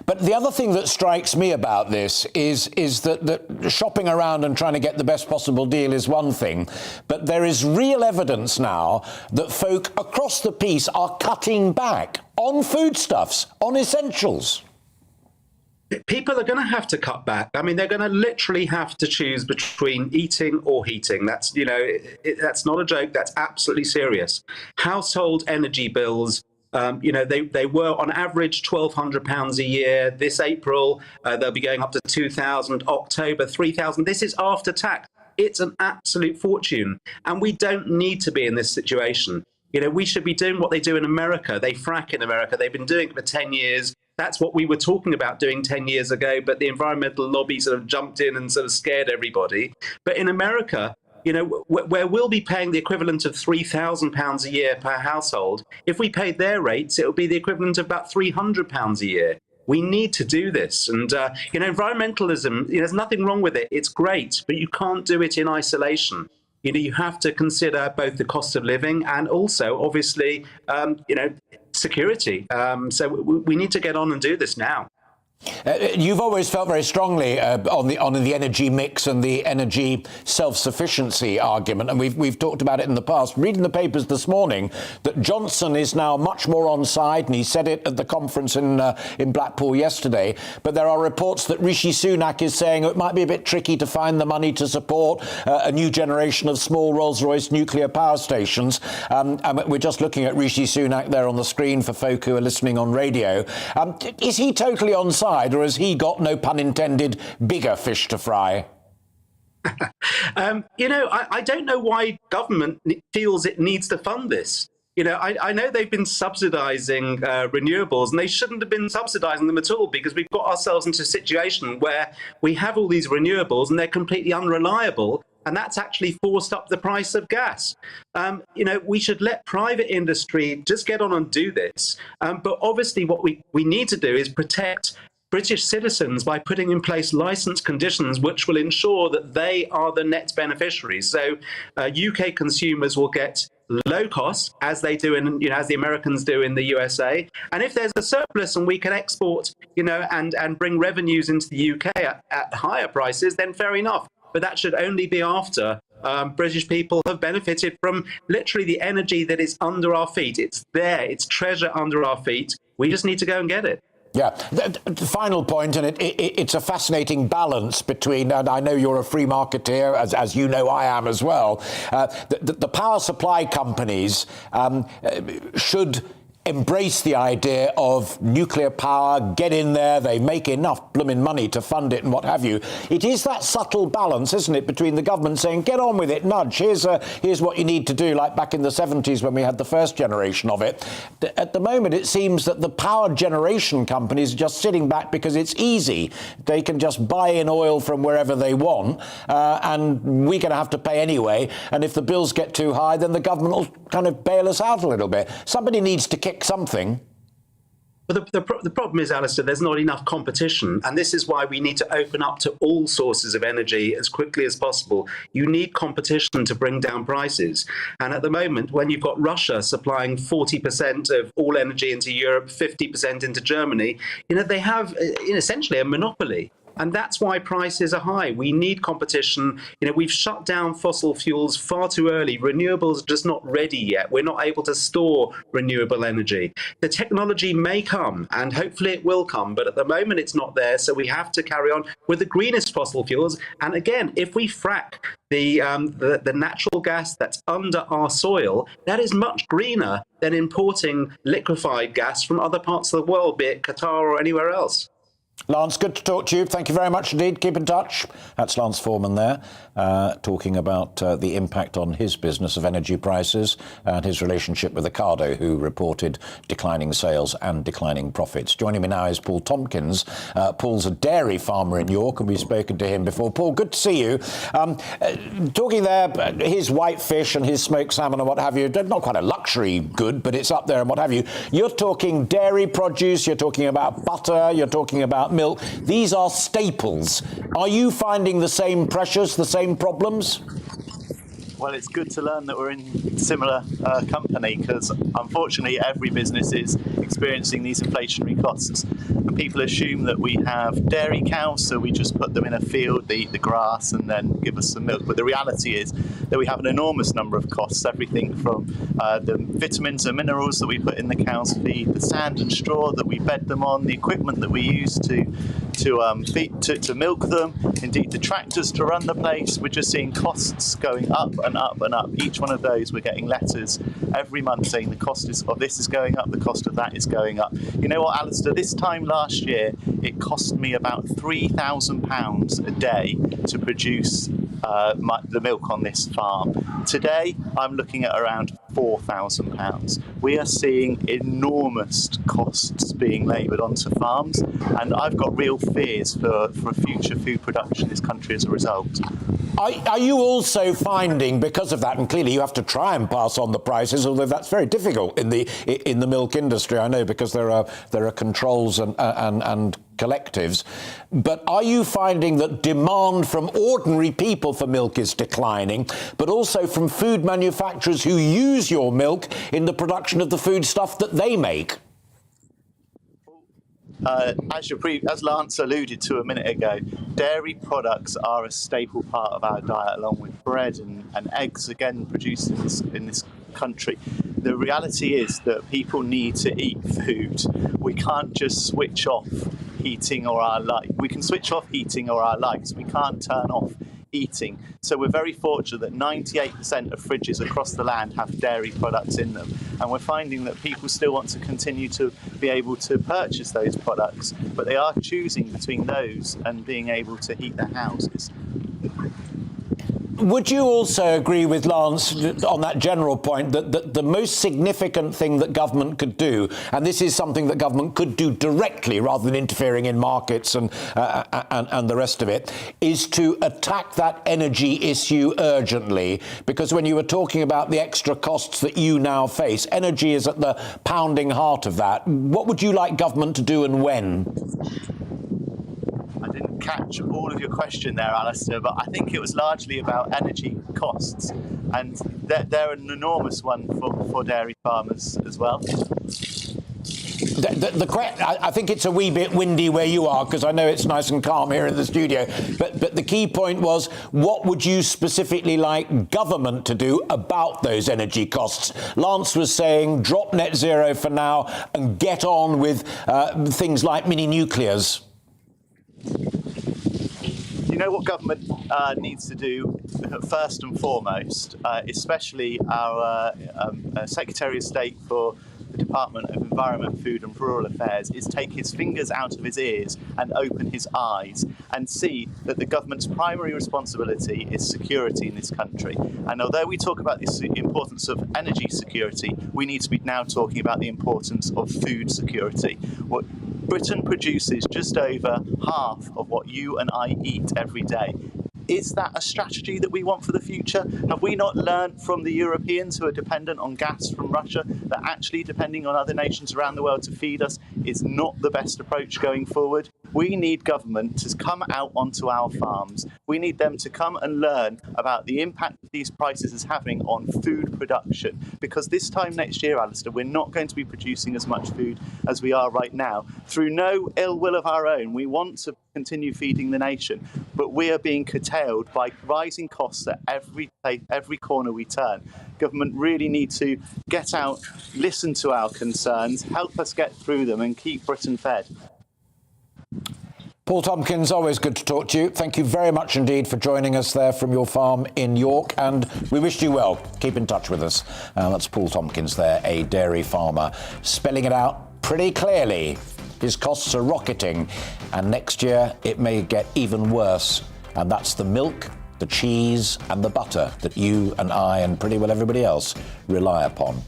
But the other thing that strikes me about this is that shopping around and trying to get the best possible deal is one thing, but there is real evidence now that folk across the piece are cutting back on foodstuffs, on essentials. People are going to have to cut back. I mean, they're going to literally have to choose between eating or heating. That's, that's not a joke. That's absolutely serious. Household energy bills, they were on average £1,200 a year. This April, they'll be going up to £2,000, October £3,000. This is after tax. It's an absolute fortune. And we don't need to be in this situation. We should be doing what they do in America. They frack in America. They've been doing it for 10 years. That's what we were talking about doing 10 years ago, but the environmental lobby sort of jumped in and sort of scared everybody. But in America, where we'll be paying the equivalent of £3,000 a year per household, if we paid their rates, it would be the equivalent of about £300 a year. We need to do this. And, environmentalism, there's nothing wrong with it. It's great, but you can't do it in isolation. You have to consider both the cost of living and also, obviously, security. So we need to get on and do this now. You've always felt very strongly on the energy mix and the energy self-sufficiency argument, and we've talked about it in the past. Reading the papers this morning that Johnson is now much more on side, and he said it at the conference in Blackpool yesterday. But there are reports that Rishi Sunak is saying it might be a bit tricky to find the money to support a new generation of small Rolls-Royce nuclear power stations. And we're just looking at Rishi Sunak there on the screen for folk who are listening on radio. Is he totally on side? Or has he got, no pun intended, bigger fish to fry? I don't know why government feels it needs to fund this. I know they've been subsidizing renewables, and they shouldn't have been subsidizing them at all, because we've got ourselves into a situation where we have all these renewables and they're completely unreliable, and that's actually forced up the price of gas. We should let private industry just get on and do this. But obviously what we need to do is protect British citizens by putting in place licence conditions which will ensure that they are the net beneficiaries. So UK consumers will get low cost, as they do as the Americans do in the USA. And if there's a surplus and we can export, and bring revenues into the UK at higher prices, then fair enough. But that should only be after British people have benefited from literally the energy that is under our feet. It's there, it's treasure under our feet. We just need to go and get it. Yeah, the final point, and it's a fascinating balance between, and I know you're a free marketeer, as you know I am as well, the power supply companies should embrace the idea of nuclear power, get in there, they make enough blooming money to fund it and what have you. It is that subtle balance, isn't it, between the government saying, get on with it, nudge, here's what you need to do, like back in the 70s when we had the first generation of it. At the moment, it seems that the power generation companies are just sitting back because it's easy. They can just buy in oil from wherever they want, and we're going to have to pay anyway, and if the bills get too high, then the government will kind of bail us out a little bit. Somebody needs to kick something. But the problem is, Alistair, there's not enough competition, and this is why we need to open up to all sources of energy as quickly as possible. You need competition to bring down prices. And at the moment, when you've got Russia supplying 40% of all energy into Europe, 50% into Germany, they have essentially a monopoly. And that's why prices are high. We need competition. We've shut down fossil fuels far too early. Renewables are just not ready yet. We're not able to store renewable energy. The technology may come, and hopefully it will come, but at the moment it's not there. So we have to carry on with the greenest fossil fuels. And again, if we frack the natural gas that's under our soil, that is much greener than importing liquefied gas from other parts of the world, be it Qatar or anywhere else. Lance, good to talk to you. Thank you very much indeed. Keep in touch. That's Lance Foreman there, talking about the impact on his business of energy prices and his relationship with Ocado, who reported declining sales and declining profits. Joining me now is Paul Tompkins. Paul's a dairy farmer in York, and we've spoken to him before. Paul, good to see you. Talking there, his white fish and his smoked salmon and what have you, not quite a luxury good, but it's up there and what have you. You're talking dairy produce, you're talking about butter, you're talking about milk. These are staples. Are you finding the same pressures, the same problems? Well, it's good to learn that we're in similar company, because unfortunately every business is experiencing these inflationary costs. And people assume that we have dairy cows, so we just put them in a field, they eat the grass and then give us some milk. But the reality is that we have an enormous number of costs, everything from the vitamins and minerals that we put in the cow's feed, the sand and straw that we bed them on, the equipment that we use to milk them, indeed the tractors to run the place. We're just seeing costs going up and up and up. Each one of those, we're getting letters every month saying the cost of this is going up, the cost of that is going up. You know what, Alistair, this time last year it cost me about £3,000 a day to produce the milk on this farm. Today I'm looking at around £4,000. We are seeing enormous costs being laboured onto farms, and I've got real fears for future food production in this country as a result. Are you also finding, because of that, and clearly you have to try and pass on the prices, although that's very difficult in the milk industry, I know, because there are controls and collectives, but are you finding that demand from ordinary people for milk is declining, but also from food manufacturers who use your milk in the production of the foodstuff that they make? As Lance alluded to a minute ago, dairy products are a staple part of our diet, along with bread and eggs, again produced in this country. The reality is that people need to eat food. We can't just switch off heating or our light. We can switch off heating or our lights. We can't turn off eating. So we're very fortunate that 98% of fridges across the land have dairy products in them, and we're finding that people still want to continue to be able to purchase those products, but they are choosing between those and being able to heat their houses. Would you also agree with Lance on that general point that the most significant thing that government could do, and this is something that government could do directly rather than interfering in markets and the rest of it, is to attack that energy issue urgently? Because when you were talking about the extra costs that you now face, energy is at the pounding heart of that. What would you like government to do and when? I didn't catch all of your question there, Alistair, but I think it was largely about energy costs, and they're an enormous one for dairy farmers as well. I think it's a wee bit windy where you are, because I know it's nice and calm here in the studio, but the key point was, what would you specifically like government to do about those energy costs? Lance was saying drop net zero for now and get on with things like mini nuclears. You know what government needs to do first and foremost, especially our Secretary of State for the Department of Environment, Food and Rural Affairs, is take his fingers out of his ears and open his eyes and see that the government's primary responsibility is security in this country. And although we talk about the importance of energy security, we need to be now talking about the importance of food security. What Britain produces just over half of what you and I eat every day. Is that a strategy that we want for the future? Have we not learned from the Europeans who are dependent on gas from Russia that actually depending on other nations around the world to feed us is not the best approach going forward? We need government to come out onto our farms. We need them to come and learn about the impact that these prices is having on food production. Because this time next year, Alistair, we're not going to be producing as much food as we are right now. Through no ill will of our own, we want to continue feeding the nation, but we are being curtailed by rising costs at every corner we turn. Government really need to get out, listen to our concerns, help us get through them and keep Britain fed. Paul Tompkins, always good to talk to you. Thank you very much indeed for joining us there from your farm in York, and we wish you well. Keep in touch with us. That's Paul Tompkins there, a dairy farmer, spelling it out pretty clearly. His costs are rocketing, and next year it may get even worse. And that's the milk, the cheese and the butter that you and I and pretty well everybody else rely upon.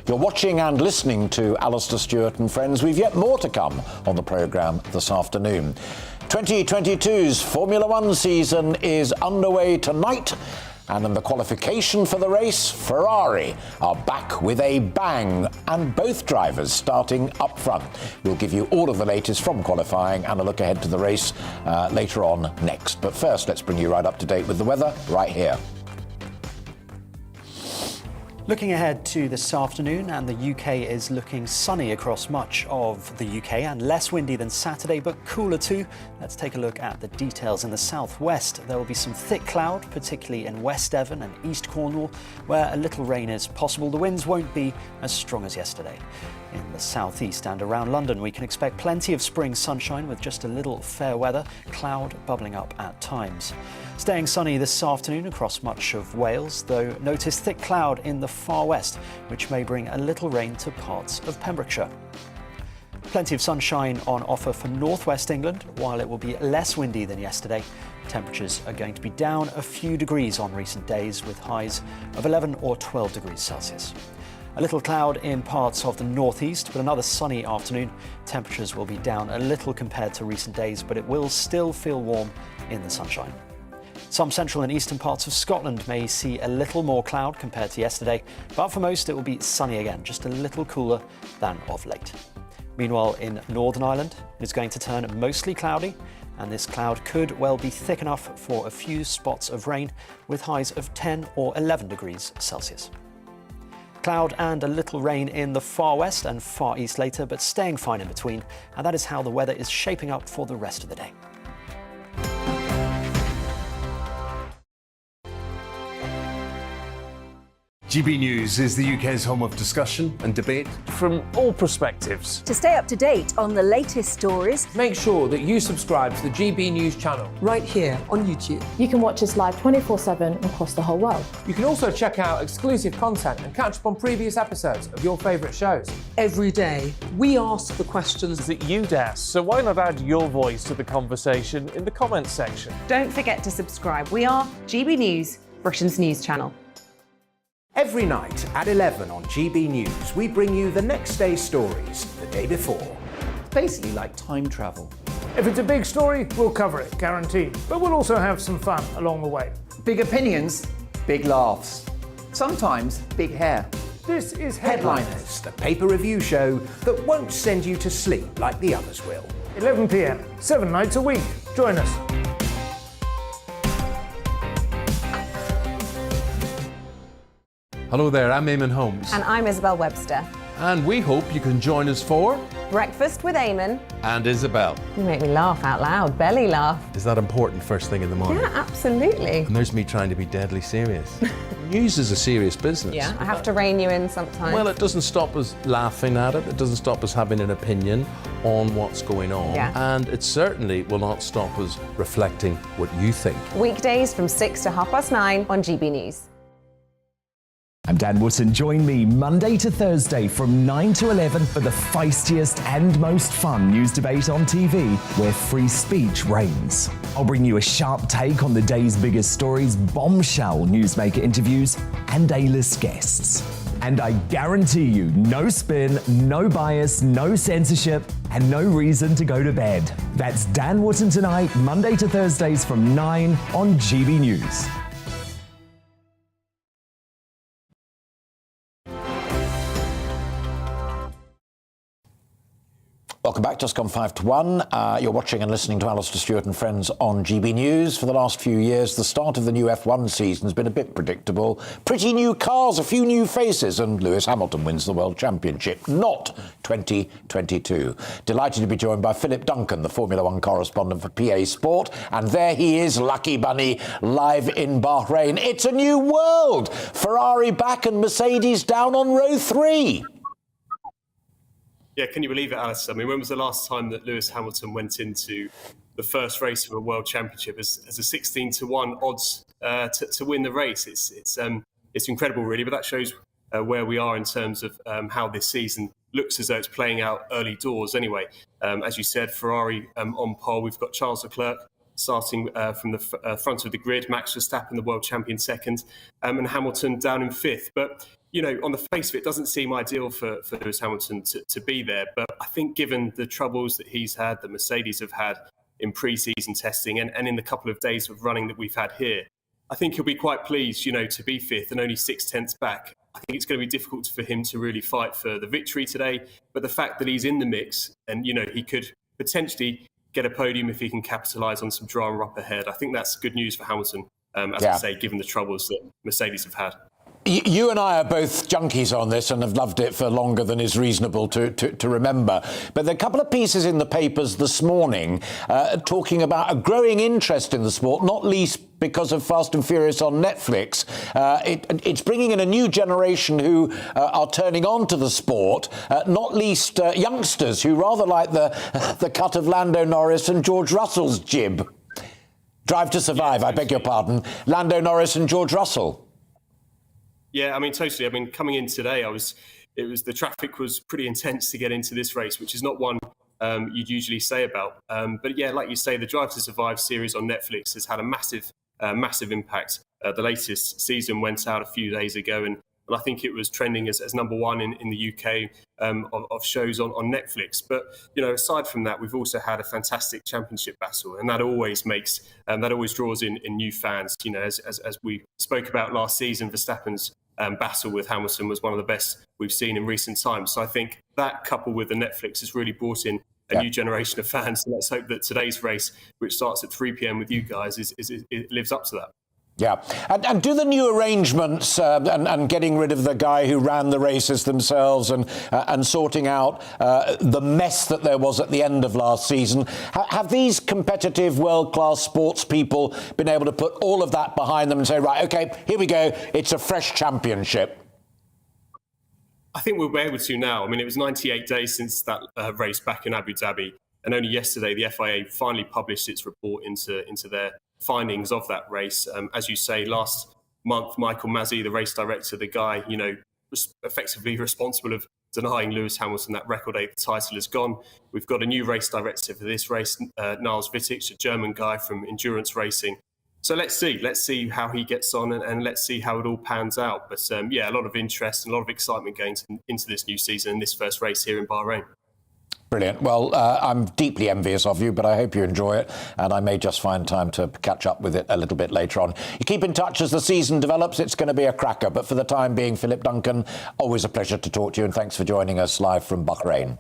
You're watching and listening to Alastair Stewart and Friends. We've yet more to come on the programme this afternoon. 2022's Formula One season is underway tonight. And in the qualification for the race, Ferrari are back with a bang, and both drivers starting up front. We'll give you all of the latest from qualifying and a look ahead to the race later on next. But first, let's bring you right up to date with the weather right here. Looking ahead to this afternoon, and the UK is looking sunny across much of the UK and less windy than Saturday, but cooler too. Let's take a look at the details. In the southwest, there will be some thick cloud, particularly in West Devon and East Cornwall, where a little rain is possible. The winds won't be as strong as yesterday. In the southeast and around London, we can expect plenty of spring sunshine with just a little fair weather, cloud bubbling up at times. Staying sunny this afternoon across much of Wales, though notice thick cloud in the far west, which may bring a little rain to parts of Pembrokeshire. Plenty of sunshine on offer for northwest England, while it will be less windy than yesterday. Temperatures are going to be down a few degrees on recent days, with highs of 11 or 12 degrees Celsius. A little cloud in parts of the northeast, but another sunny afternoon. Temperatures will be down a little compared to recent days, but it will still feel warm in the sunshine. Some central and eastern parts of Scotland may see a little more cloud compared to yesterday, but for most it will be sunny again, just a little cooler than of late. Meanwhile, in Northern Ireland, it is going to turn mostly cloudy, and this cloud could well be thick enough for a few spots of rain, with highs of 10 or 11 degrees Celsius. Cloud and a little rain in the far west and far east later, but staying fine in between, and that is how the weather is shaping up for the rest of the day. GB News is the UK's home of discussion and debate. From all perspectives. To stay up to date on the latest stories, make sure that you subscribe to the GB News channel right here on YouTube. You can watch us live 24/7 across the whole world. You can also check out exclusive content and catch up on previous episodes of your favourite shows. Every day, we ask the questions that you'd ask, so why not add your voice to the conversation in the comments section? Don't forget to subscribe. We are GB News, Britain's news channel. Every night at 11 on GB News, we bring you the next day's stories the day before. Basically like time travel. If it's a big story, we'll cover it, guaranteed. But we'll also have some fun along the way. Big opinions, big laughs. Sometimes big hair. This is Headliners, the paper review show that won't send you to sleep like the others will. 11 p.m, 7 nights a week. Join us. Hello there, I'm Eamon Holmes. And I'm Isabel Webster. And we hope you can join us for Breakfast with Eamon and Isabel. You make me laugh out loud, belly laugh. Is that important first thing in the morning? Yeah, absolutely. And there's me trying to be deadly serious. News is a serious business. Yeah, I have to rein you in sometimes. Well, it doesn't stop us laughing at it. It doesn't stop us having an opinion on what's going on. Yeah. And it certainly will not stop us reflecting what you think. Weekdays from 6 to 9:30 on GB News. I'm Dan Wootton. Join me Monday to Thursday from 9 to 11 for the feistiest and most fun news debate on TV, where free speech reigns. I'll bring you a sharp take on the day's biggest stories, bombshell newsmaker interviews, and A-list guests. And I guarantee you, no spin, no bias, no censorship, and no reason to go to bed. That's Dan Wootton tonight, Monday to Thursdays from 9 on GB News. Welcome back, just gone 5 to 1. You're watching and listening to Alastair Stewart and friends on GB News. For the last few years, the start of the new F1 season has been a bit predictable. Pretty new cars, a few new faces, and Lewis Hamilton wins the World Championship. Not 2022. Delighted to be joined by Philip Duncan, the Formula 1 correspondent for PA Sport. And there he is, Lucky Bunny, live in Bahrain. It's a new world! Ferrari back and Mercedes down on row 3. Yeah, can you believe it, Alice? I mean, when was the last time that Lewis Hamilton went into the first race of a World Championship as a 16-1 odds to win the race? It's incredible, really, but that shows where we are in terms of how this season looks as though it's playing out early doors anyway. As you said, Ferrari on pole. We've got Charles Leclerc starting from the front of the grid, Max Verstappen, the world champion, second, and Hamilton down in fifth. But you know, on the face of it, doesn't seem ideal for Lewis Hamilton to be there. But I think given the troubles that he's had, that Mercedes have had in pre-season testing and in the couple of days of running that we've had here, I think he'll be quite pleased, you know, to be fifth and only 6/10 back. I think it's going to be difficult for him to really fight for the victory today. But the fact that he's in the mix and, you know, he could potentially get a podium if he can capitalise on some drama up ahead, I think that's good news for Hamilton, as I say, given the troubles that Mercedes have had. You and I are both junkies on this and have loved it for longer than is reasonable to remember. But there are a couple of pieces in the papers this morning talking about a growing interest in the sport, not least because of Fast and Furious on Netflix. It's bringing in a new generation who are turning on to the sport, not least youngsters who rather like the cut of Lando Norris and George Russell's jib. Drive to Survive, I beg your pardon. Lando Norris and George Russell. Yeah, I mean, totally. I mean, coming in today, the traffic was pretty intense to get into this race, which is not one you'd usually say about. But yeah, like you say, the Drive to Survive series on Netflix has had a massive impact. The latest season went out a few days ago, and I think it was trending as number one in the UK of shows on Netflix. But you know, aside from that, we've also had a fantastic championship battle, and that always draws in new fans. You know, as we spoke about last season, Verstappen's battle with Hamilton was one of the best we've seen in recent times. So I think that, coupled with the Netflix, has really brought in a new generation of fans. And let's hope that today's race, which starts at 3 p.m. with you guys, it lives up to that. Yeah. And do the new arrangements and getting rid of the guy who ran the races themselves and sorting out the mess that there was at the end of last season, have these competitive world-class sports people been able to put all of that behind them and say, right, OK, here we go, it's a fresh championship? I think we'll be able to now. I mean, it was 98 days since that race back in Abu Dhabi, and only yesterday the FIA finally published its report into their findings of that race. As you say, last month, Michael Masi, the race director, the guy, was effectively responsible of denying Lewis Hamilton that record 8th title, is gone. We've got a new race director for this race, Niels Wittich, a German guy from endurance racing. So let's see how he gets on and let's see how it all pans out. But yeah, a lot of interest and a lot of excitement going into this new season and this first race here in Bahrain. Brilliant. Well, I'm deeply envious of you, but I hope you enjoy it, and I may just find time to catch up with it a little bit later on. You keep in touch as the season develops. It's going to be a cracker, but for the time being, Philip Duncan, always a pleasure to talk to you, and thanks for joining us live from Bahrain.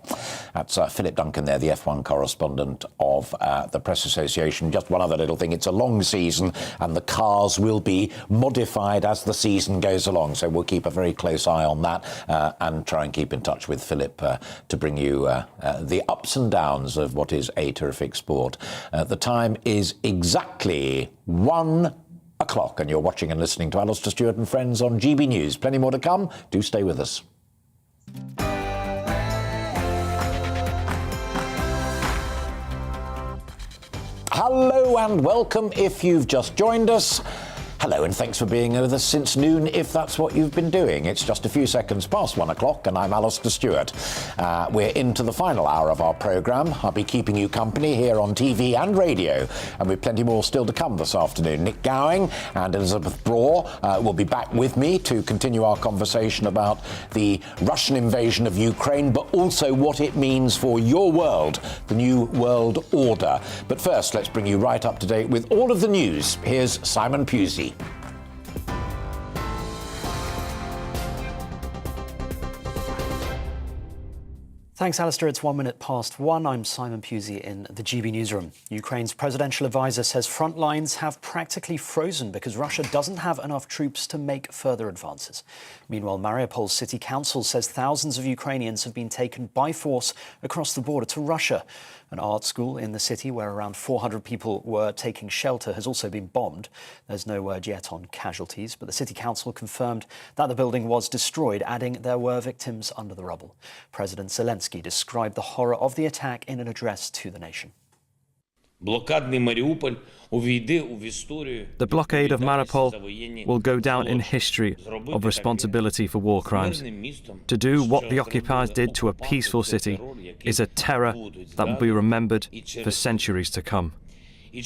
That's Philip Duncan there, the F1 correspondent of the Press Association. Just one other little thing. It's a long season, and the cars will be modified as the season goes along, so we'll keep a very close eye on that and try and keep in touch with Philip to bring you the ups and downs of what is a terrific sport. The time is exactly 1 o'clock, and you're watching and listening to Alastair Stewart and Friends on GB News. Plenty more to come. Do stay with us. Hello and welcome if you've just joined us. Hello and thanks for being with us since noon, if that's what you've been doing. It's just a few seconds past 1 o'clock and I'm Alastair Stewart. We're into the final hour of our programme. I'll be keeping you company here on TV and radio, and we've plenty more still to come this afternoon. Nick Gowing and Elizabeth Braw will be back with me to continue our conversation about the Russian invasion of Ukraine, but also what it means for your world, the new world order. But first, let's bring you right up to date with all of the news. Here's Simon Pusey. Thanks, Alistair. It's 1 minute past 1. I'm Simon Pusey in the GB newsroom. Ukraine's presidential advisor says front lines have practically frozen because Russia doesn't have enough troops to make further advances. Meanwhile, Mariupol's city council says thousands of Ukrainians have been taken by force across the border to Russia. An art school in the city where around 400 people were taking shelter has also been bombed. There's no word yet on casualties, but the city council confirmed that the building was destroyed, adding there were victims under the rubble. President Zelensky described the horror of the attack in an address to the nation. The blockade of Mariupol will go down in history of responsibility for war crimes. To do what the occupiers did to a peaceful city is a terror that will be remembered for centuries to come.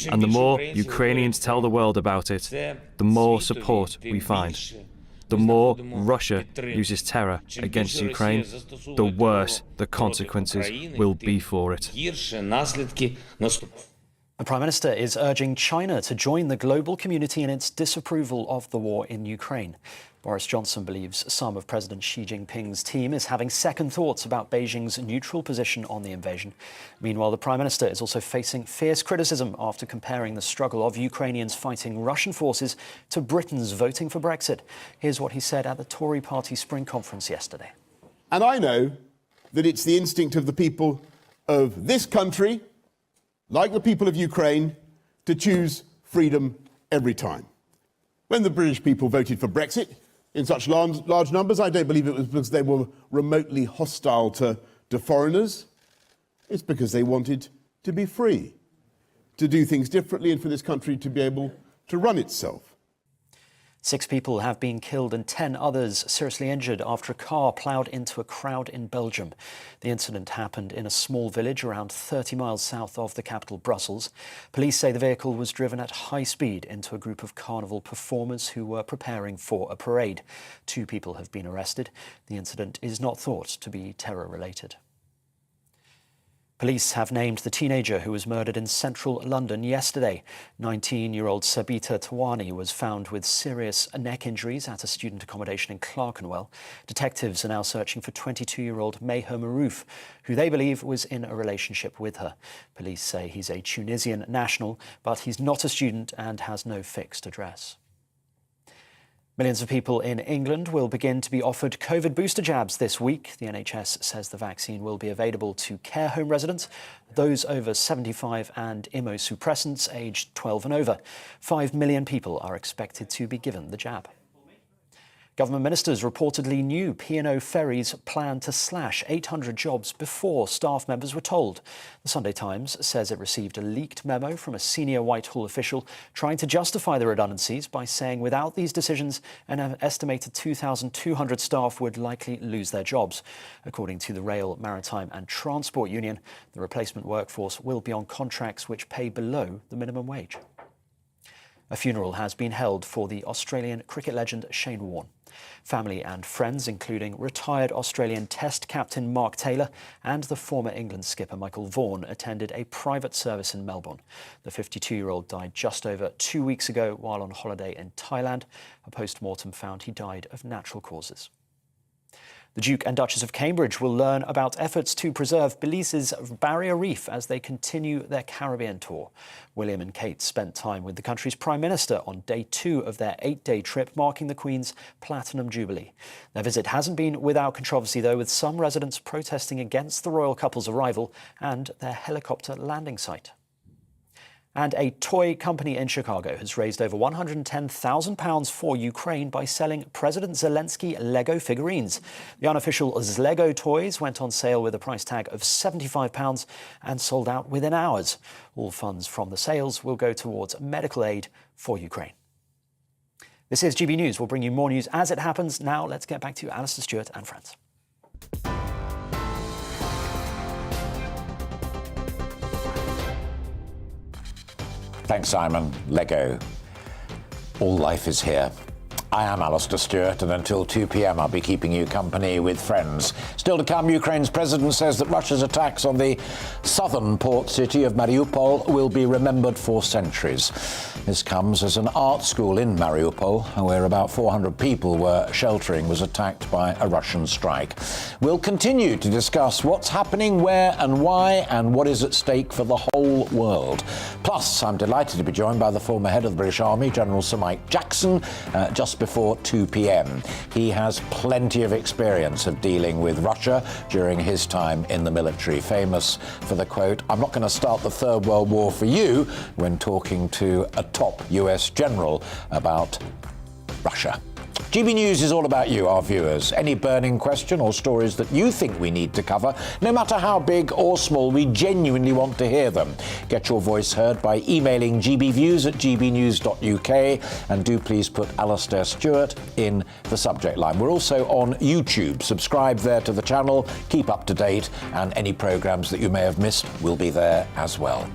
And the more Ukrainians tell the world about it, the more support we find. The more Russia uses terror against Ukraine, the worse the consequences will be for it. The Prime Minister is urging China to join the global community in its disapproval of the war in Ukraine. Boris Johnson believes some of President Xi Jinping's team is having second thoughts about Beijing's neutral position on the invasion. Meanwhile, the Prime Minister is also facing fierce criticism after comparing the struggle of Ukrainians fighting Russian forces to Britain's voting for Brexit. Here's what he said at the Tory party spring conference yesterday. And I know that it's the instinct of the people of this country, like the people of Ukraine, to choose freedom every time. When the British people voted for Brexit in such large numbers, I don't believe it was because they were remotely hostile to foreigners. It's because they wanted to be free, to do things differently and for this country to be able to run itself. 6 people have been killed and 10 others seriously injured after a car ploughed into a crowd in Belgium. The incident happened in a small village around 30 miles south of the capital, Brussels. Police say the vehicle was driven at high speed into a group of carnival performers who were preparing for a parade. 2 people have been arrested. The incident is not thought to be terror-related. Police have named the teenager who was murdered in central London yesterday. 19-year-old Sabita Tawani was found with serious neck injuries at a student accommodation in Clerkenwell. Detectives are now searching for 22-year-old Meher Marouf, who they believe was in a relationship with her. Police say he's a Tunisian national, but he's not a student and has no fixed address. Millions of people in England will begin to be offered COVID booster jabs this week. The NHS says the vaccine will be available to care home residents, those over 75 and immunosuppressants aged 12 and over. 5 million people are expected to be given the jab. Government ministers reportedly knew P&O Ferries planned to slash 800 jobs before staff members were told. The Sunday Times says it received a leaked memo from a senior Whitehall official trying to justify the redundancies by saying without these decisions, an estimated 2,200 staff would likely lose their jobs. According to the Rail, Maritime and Transport Union, the replacement workforce will be on contracts which pay below the minimum wage. A funeral has been held for the Australian cricket legend Shane Warne. Family and friends, including retired Australian Test captain Mark Taylor and the former England skipper Michael Vaughan, attended a private service in Melbourne. The 52-year-old died just over 2 weeks ago while on holiday in Thailand. A post-mortem found he died of natural causes. The Duke and Duchess of Cambridge will learn about efforts to preserve Belize's barrier reef as they continue their Caribbean tour. William and Kate spent time with the country's Prime Minister on day 2 of their 8-day trip, marking the Queen's Platinum Jubilee. Their visit hasn't been without controversy, though, with some residents protesting against the royal couple's arrival and their helicopter landing site. And a toy company in Chicago has raised over £110,000 for Ukraine by selling President Zelensky Lego figurines. The unofficial Zlego toys went on sale with a price tag of £75 and sold out within hours. All funds from the sales will go towards medical aid for Ukraine. This is GB News. We'll bring you more news as it happens. Now let's get back to Alastair Stewart and friends. Thanks, Simon. Lego. All life is here. I am Alastair Stewart, and until 2 p.m. I'll be keeping you company with friends. Still to come, Ukraine's president says that Russia's attacks on the southern port city of Mariupol will be remembered for centuries. This comes as an art school in Mariupol, where about 400 people were sheltering, was attacked by a Russian strike. We'll continue to discuss what's happening, where and why, and what is at stake for the whole world. Plus, I'm delighted to be joined by the former head of the British Army, General Sir Mike Jackson, just before 2 p.m. He has plenty of experience of dealing with Russia during his time in the military, famous for the quote, "I'm not going to start the Third World War for you," when talking to a top US general about Russia. GB News is all about you, our viewers. Any burning question or stories that you think we need to cover, no matter how big or small, we genuinely want to hear them. Get your voice heard by emailing gbviews@gbnews.uk, and do please put Alastair Stewart in the subject line. We're also on YouTube. Subscribe there to the channel, keep up to date, and any programmes that you may have missed will be there as well.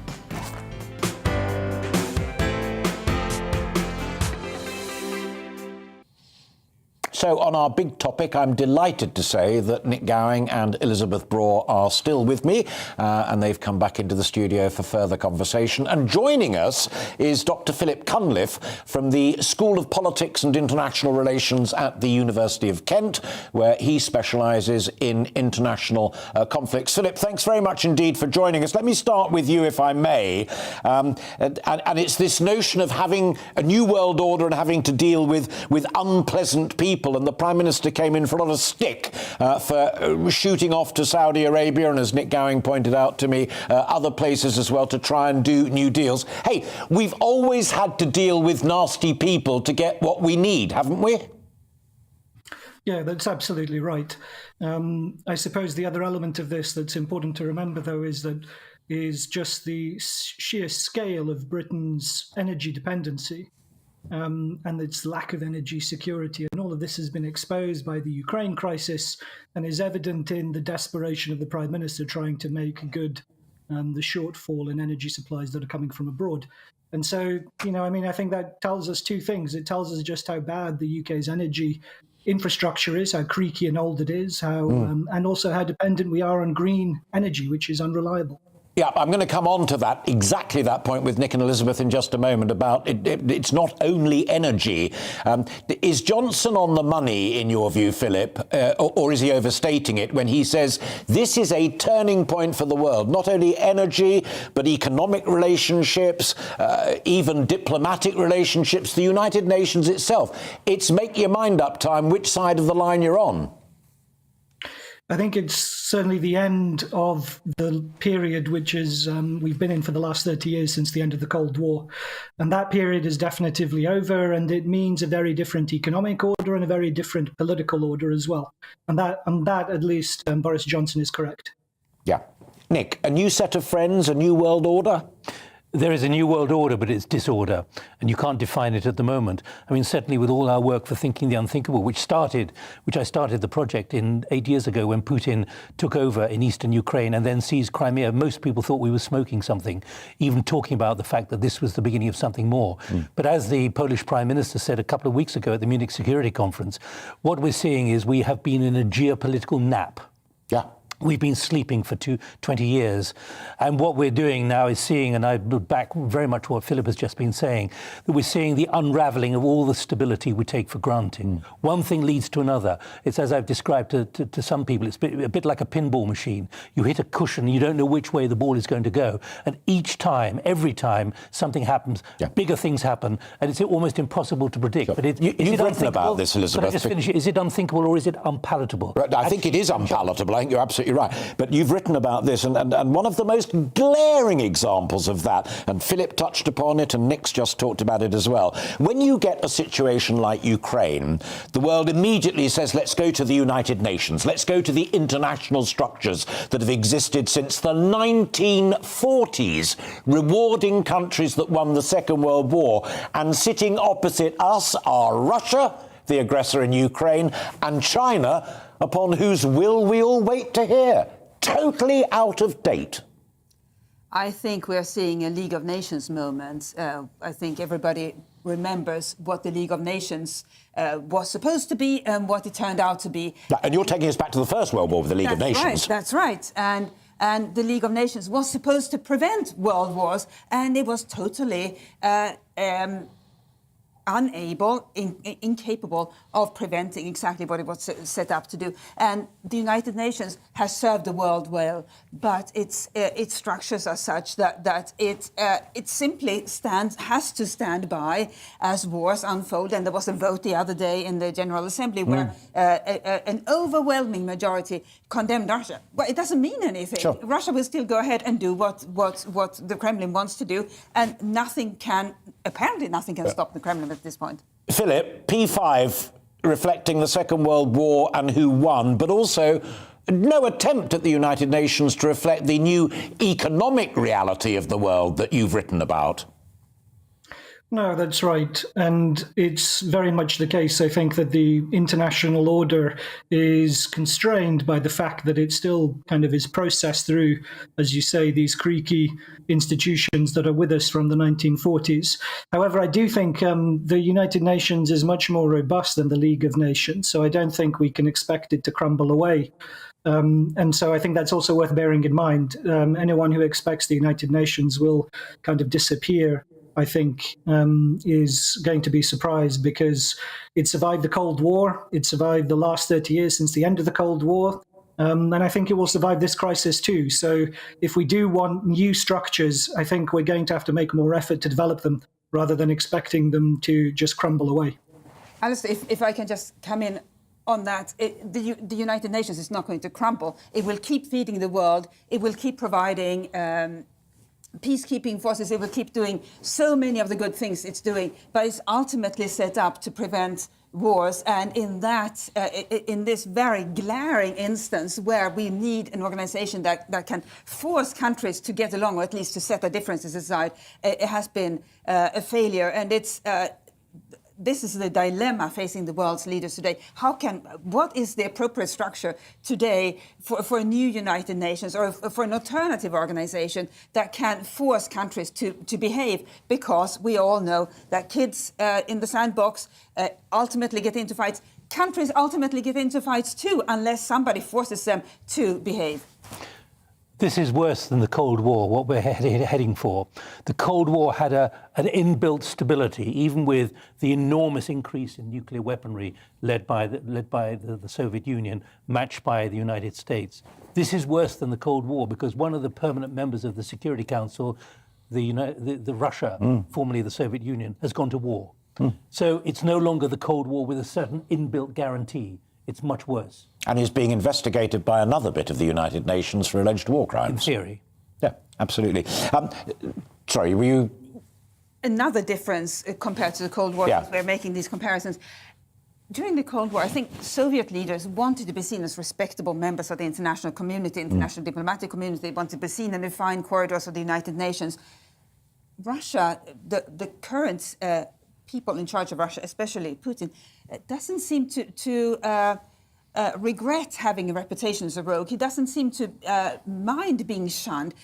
So on our big topic, I'm delighted to say that Nick Gowing and Elizabeth Braw are still with me, and they've come back into the studio for further conversation. And joining us is Dr. Philip Cunliffe from the School of Politics and International Relations at the University of Kent, where he specialises in international conflicts. Philip, thanks very much indeed for joining us. Let me start with you, if I may. And it's this notion of having a new world order and having to deal with unpleasant people. And the Prime Minister came in for a lot of stick for shooting off to Saudi Arabia and, as Nick Gowing pointed out to me, other places as well to try and do new deals. Hey, we've always had to deal with nasty people to get what we need, haven't we? Yeah, that's absolutely right. I suppose the other element of this that's important to remember, though, is just the sheer scale of Britain's energy dependency. And its lack of energy security. And all of this has been exposed by the Ukraine crisis and is evident in the desperation of the Prime Minister trying to make good the shortfall in energy supplies that are coming from abroad. And so, I think that tells us two things. It tells us just how bad the UK's energy infrastructure is, how creaky and old it is, and also how dependent we are on green energy, which is unreliable. Yeah, I'm going to come on to that, exactly that point with Nick and Elizabeth in just a moment about it's not only energy. Is Johnson on the money, in your view, Philip, or is he overstating it when he says this is a turning point for the world? Not only energy, but economic relationships, even diplomatic relationships, the United Nations itself. It's make your mind up time which side of the line you're on. I think it's certainly the end of the period which is we've been in for the last 30 years since the end of the Cold War. And that period is definitively over, and it means a very different economic order and a very different political order as well. And that at least, Boris Johnson is correct. Yeah. Nick, a new set of friends, a new world order? There is a new world order, but it's disorder, and you can't define it at the moment. I mean, certainly with all our work for thinking the unthinkable, which I started the project in 8 years ago when Putin took over in eastern Ukraine and then seized Crimea. Most people thought we were smoking something, even talking about the fact that this was the beginning of something more. But as the Polish Prime Minister said a couple of weeks ago at the Munich Security Conference, what we're seeing is we have been in a geopolitical nap. Yeah. We've been sleeping for 20 years. And what we're doing now is seeing, and I look back very much what Philip has just been saying, that we're seeing the unraveling of all the stability we take for granted. One thing leads to another. It's as I've described to some people, it's a bit like a pinball machine. You hit a cushion, you don't know which way the ball is going to go. And each time, every time something happens, bigger things happen, and it's almost impossible to predict. But you've written about this, Elizabeth. Can I just finish it? Is it unthinkable or is it unpalatable? Right, I think it is unpalatable. I think you're absolutely right. But you've written about this, and one of the most glaring examples of that, and Philip touched upon it, and Nick's just talked about it as well. When you get a situation like Ukraine, the world immediately says, let's go to the United Nations, let's go to the international structures that have existed since the 1940s, rewarding countries that won the Second World War, and sitting opposite us are Russia, the aggressor in Ukraine, and China, upon whose will we all wait to hear. Totally out of date. I think we're seeing a League of Nations moment. I think everybody remembers what the League of Nations was supposed to be and what it turned out to be. And you're taking us back to the First World War with the League of Nations. That's right. And the League of Nations was supposed to prevent world wars, and it was totally unable, incapable of preventing exactly what it was set up to do. And the United Nations has served the world well, but its structures are such that it simply has to stand by as wars unfold. And there was a vote the other day in the General Assembly where an overwhelming majority condemned Russia. Well, it doesn't mean anything. Sure. Russia will still go ahead and do what the Kremlin wants to do, and apparently nothing can stop the Kremlin at this point. Philip, P5 reflecting the Second World War and who won, but also no attempt at the United Nations to reflect the new economic reality of the world that you've written about. No, that's right. And it's very much the case, I think, that the international order is constrained by the fact that it still kind of is processed through, as you say, these creaky institutions that are with us from the 1940s. However, I do think the United Nations is much more robust than the League of Nations, so I don't think we can expect it to crumble away. And so I think that's also worth bearing in mind. Anyone who expects the United Nations will kind of disappear, I think, is going to be surprised, because it survived the Cold War. It survived the last 30 years since the end of the Cold War. And I think it will survive this crisis too. So if we do want new structures, I think we're going to have to make more effort to develop them rather than expecting them to just crumble away. Alistair, if I can just come in on that, the United Nations is not going to crumble. It will keep feeding the world. It will keep providing peacekeeping forces. It will keep doing so many of the good things it's doing, but it's ultimately set up to prevent wars. And in this very glaring instance where we need an organization that can force countries to get along, or at least to set their differences aside, it has been a failure. And this is the dilemma facing the world's leaders today. What is the appropriate structure today for a new United Nations, or for an alternative organization that can force countries to behave? Because we all know that kids in the sandbox ultimately get into fights. Countries ultimately get into fights too, unless somebody forces them to behave. This is worse than the Cold War, what we're heading for. The Cold War had an inbuilt stability, even with the enormous increase in nuclear weaponry led by the Soviet Union, matched by the United States. This is worse than the Cold War because one of the permanent members of the Security Council, the Russia, formerly the Soviet Union, has gone to war. So it's no longer the Cold War with a certain inbuilt guarantee. It's much worse. And is being investigated by another bit of the United Nations for alleged war crimes. In theory. Yeah, absolutely. Sorry, were you... Another difference compared to the Cold War, we're making these comparisons. During the Cold War, I think Soviet leaders wanted to be seen as respectable members of the international community, international diplomatic community. They wanted to be seen in the defined corridors of the United Nations. Russia, the current people in charge of Russia, especially Putin, doesn't seem to regret having a reputation as a rogue. He doesn't seem to mind being shunned.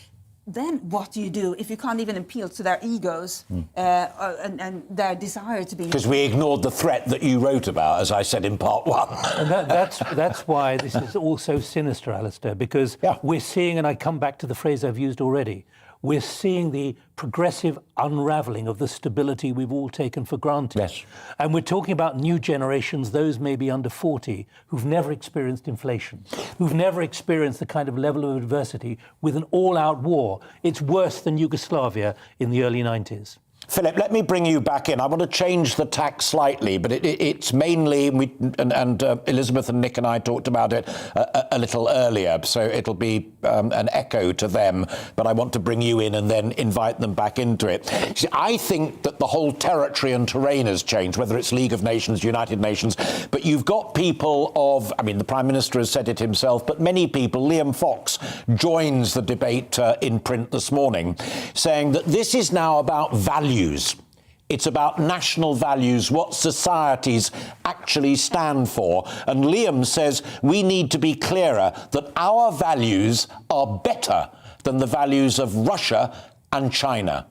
Then what do you do if you can't even appeal to their egos and their desire to be... Because we ignored the threat that you wrote about, as I said in part one. And that's why this is all so sinister, Alistair, because we're seeing, and I come back to the phrase I've used already, we're seeing the progressive unravelling of the stability we've all taken for granted. Yes. And we're talking about new generations, those maybe under 40, who've never experienced inflation, who've never experienced the kind of level of adversity with an all-out war. It's worse than Yugoslavia in the early 90s. Philip, let me bring you back in. I want to change the tack slightly, but it's mainly, Elizabeth and Nick and I talked about it a little earlier, so it'll be an echo to them, but I want to bring you in and then invite them back into it. See, I think that the whole territory and terrain has changed, whether it's League of Nations, United Nations, but you've got people of, I mean, the Prime Minister has said it himself, but many people, Liam Fox joins the debate in print this morning, saying that this is now about values. It's about national values, what societies actually stand for. And Liam says we need to be clearer that our values are better than the values of Russia and China.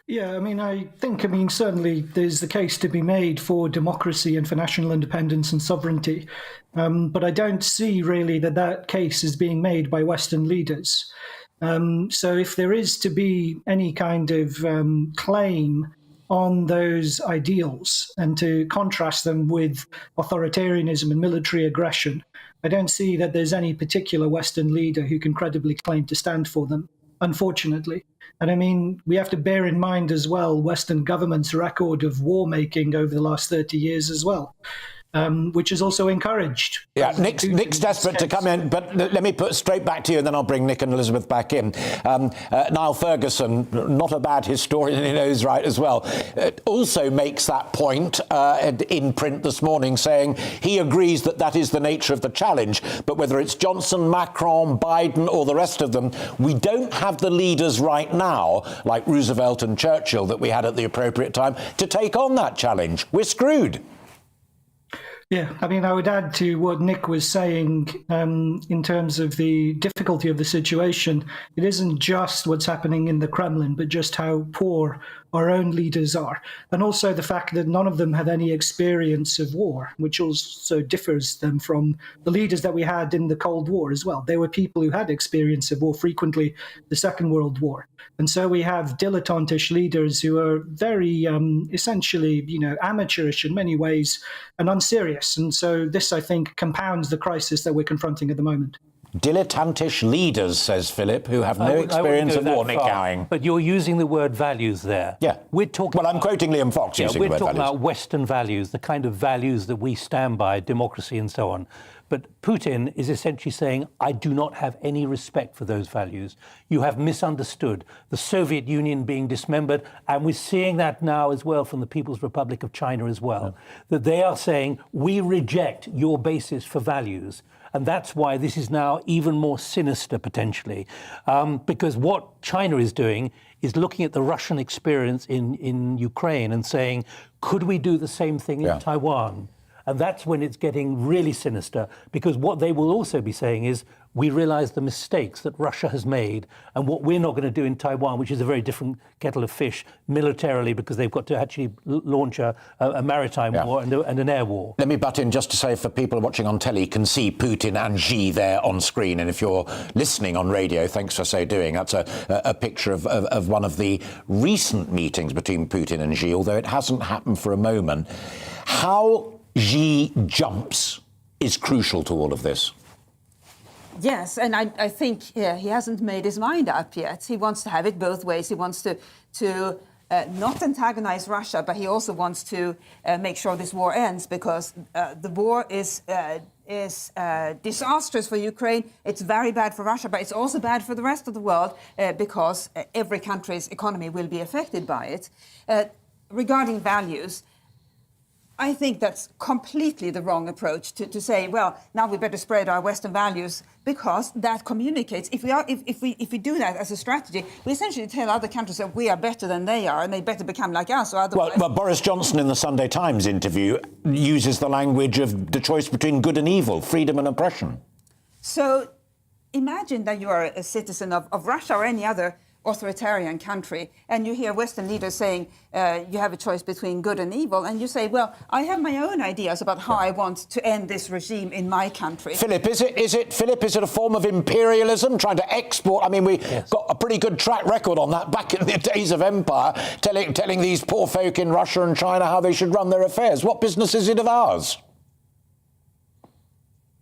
Yeah, I think certainly there's the case to be made for democracy and for national independence and sovereignty. But I don't see really that case is being made by Western leaders. So if there is to be any kind of claim on those ideals and to contrast them with authoritarianism and military aggression, I don't see that there's any particular Western leader who can credibly claim to stand for them, unfortunately. And we have to bear in mind as well Western governments' record of war making over the last 30 years as well. Which is also encouraged. Yeah, Nick's desperate to come in, but let me put straight back to you, and then I'll bring Nick and Elizabeth back in. Niall Ferguson, not a bad historian in his own right as well, also makes that point in print this morning, saying he agrees that is the nature of the challenge, but whether it's Johnson, Macron, Biden or the rest of them, we don't have the leaders right now, like Roosevelt and Churchill, that we had at the appropriate time, to take on that challenge. We're screwed. Yeah, I would add to what Nick was saying in terms of the difficulty of the situation. It isn't just what's happening in the Kremlin, but just how poor our own leaders are. And also the fact that none of them have any experience of war, which also differs them from the leaders that we had in the Cold War as well. They were people who had experience of war, frequently the Second World War. And so we have dilettantish leaders who are very essentially, amateurish in many ways and unserious. And so this, I think, compounds the crisis that we're confronting at the moment. Dilettantish leaders, says Philip, who have no experience of war, Nick Gowing. But you're using the word values there. Yeah. We're talking. Well, I'm quoting Liam Fox using the word values. We're talking about Western values, the kind of values that we stand by, democracy and so on. But Putin is essentially saying, I do not have any respect for those values. You have misunderstood. The Soviet Union being dismembered, and we're seeing that now as well from the People's Republic of China as well, that they are saying, we reject your basis for values. And that's why this is now even more sinister, potentially, because what China is doing is looking at the Russian experience in Ukraine and saying, could we do the same thing in Taiwan? And that's when it's getting really sinister, because what they will also be saying is, we realize the mistakes that Russia has made and what we're not going to do in Taiwan, which is a very different kettle of fish militarily, because they've got to actually launch a maritime war and an air war. Let me butt in just to say, for people watching on telly, you can see Putin and Xi there on screen. And if you're listening on radio, thanks for so doing. That's a picture of one of the recent meetings between Putin and Xi, although it hasn't happened for a moment. How Xi jumps is crucial to all of this. Yes, and I think he hasn't made his mind up yet. He wants to have it both ways. He wants to not antagonize Russia, but he also wants to make sure this war ends, because the war is disastrous for Ukraine. It's very bad for Russia, but it's also bad for the rest of the world, because every country's economy will be affected by it. Regarding values, I think that's completely the wrong approach to say, well, now we better spread our Western values, because that communicates. If we do that as a strategy, we essentially tell other countries that we are better than they are, and they better become like us. Or otherwise. Well, Boris Johnson in the Sunday Times interview uses the language of the choice between good and evil, freedom and oppression. So imagine that you are a citizen of Russia or any other authoritarian country, and you hear Western leaders saying you have a choice between good and evil, and you say, well, I have my own ideas about how I want to end this regime in my country. Philip, is it a form of imperialism, trying to export? I mean, we got a pretty good track record on that back in the days of empire, telling these poor folk in Russia and China how they should run their affairs. What business is it of ours?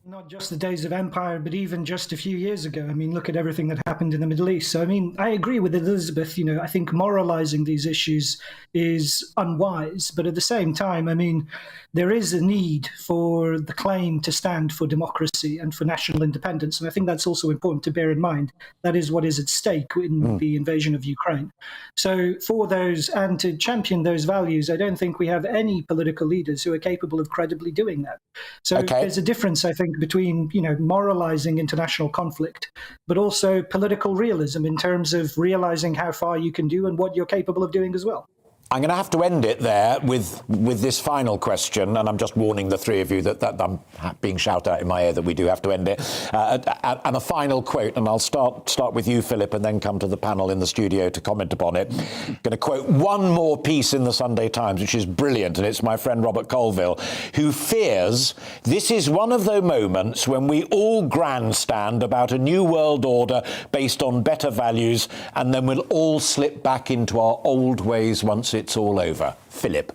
Not just the days of empire, but even just a few years ago. I mean, look at everything that happened in the Middle East. So, I mean, I agree with Elizabeth. I think moralizing these issues is unwise. But at the same time, I mean, there is a need for the claim to stand for democracy and for national independence. And I think that's also important to bear in mind. That is what is at stake in the invasion of Ukraine. So for those, and to champion those values, I don't think we have any political leaders who are capable of credibly doing that. So there's a difference, I think, between, moralizing international conflict, but also political realism in terms of realizing how far you can do and what you're capable of doing as well. I'm going to have to end it there with this final question, and I'm just warning the three of you that I'm being shouted at in my ear that we do have to end it. And a final quote, and I'll start with you, Philip, and then come to the panel in the studio to comment upon it. I'm going to quote one more piece in the Sunday Times, which is brilliant, and it's my friend Robert Colville, who fears this is one of the moments when we all grandstand about a new world order based on better values, and then we'll all slip back into our old ways once it's all over. Philip.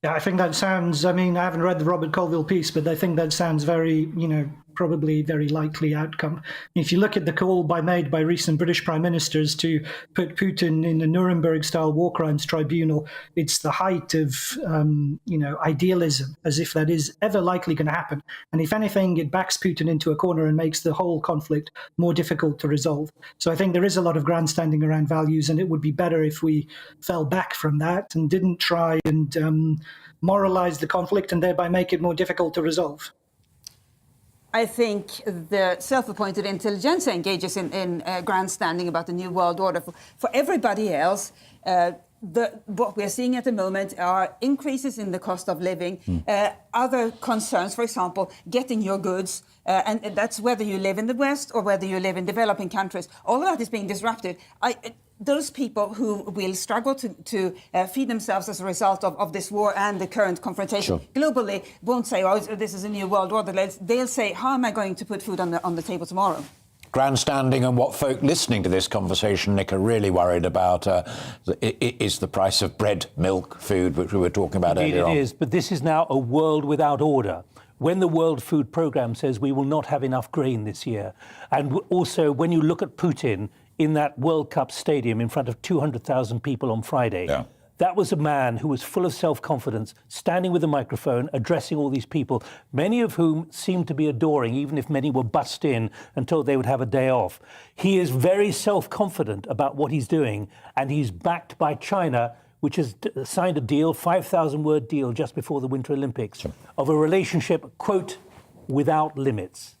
Yeah, I think that sounds, I mean, I haven't read the Robert Colville piece, but I think that sounds very, probably very likely outcome. If you look at the call made by recent British prime ministers to put Putin in a Nuremberg-style war crimes tribunal, it's the height of, idealism, as if that is ever likely going to happen. And if anything, it backs Putin into a corner and makes the whole conflict more difficult to resolve. So I think there is a lot of grandstanding around values, and it would be better if we fell back from that and didn't try and moralize the conflict and thereby make it more difficult to resolve. I think the self-appointed intelligentsia engages in grandstanding about the new world order. For everybody else, what we're seeing at the moment are increases in the cost of living, other concerns, for example, getting your goods, and that's whether you live in the West or whether you live in developing countries. All of that is being disrupted. Those people who will struggle to feed themselves as a result of this war and the current confrontation globally won't say, oh, this is a new world order. They'll say, how am I going to put food on the table tomorrow? Grandstanding, and what folk listening to this conversation, Nick, are really worried about is the price of bread, milk, food, which we were talking about earlier on. It is, but this is now a world without order. When the World Food Programme says we will not have enough grain this year, and also when you look at Putin in that World Cup stadium in front of 200,000 people on Friday, that was a man who was full of self-confidence, standing with a microphone, addressing all these people, many of whom seemed to be adoring, even if many were bussed in and told they would have a day off. He is very self-confident about what he's doing, and he's backed by China, which has signed a deal, 5,000-word deal just before the Winter Olympics, of a relationship, quote, without limits.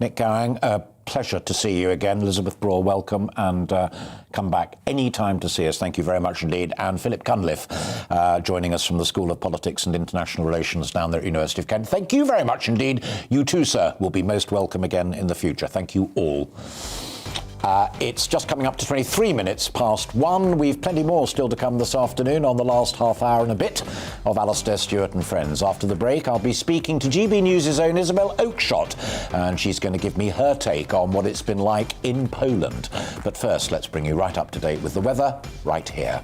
Nick Gowing, a pleasure to see you again. Elizabeth Braw, welcome, and come back any time to see us. Thank you very much indeed. And Philip Cunliffe, joining us from the School of Politics and International Relations down there at University of Kent. Thank you very much indeed. You too, sir, will be most welcome again in the future. Thank you all. It's just coming up to 23 minutes past 1. We've plenty more still to come this afternoon on the last half hour and a bit of Alastair Stewart and Friends. After the break, I'll be speaking to GB News' own Isabel Oakeshott, and she's going to give me her take on what it's been like in Poland. But first, let's bring you right up to date with the weather right here.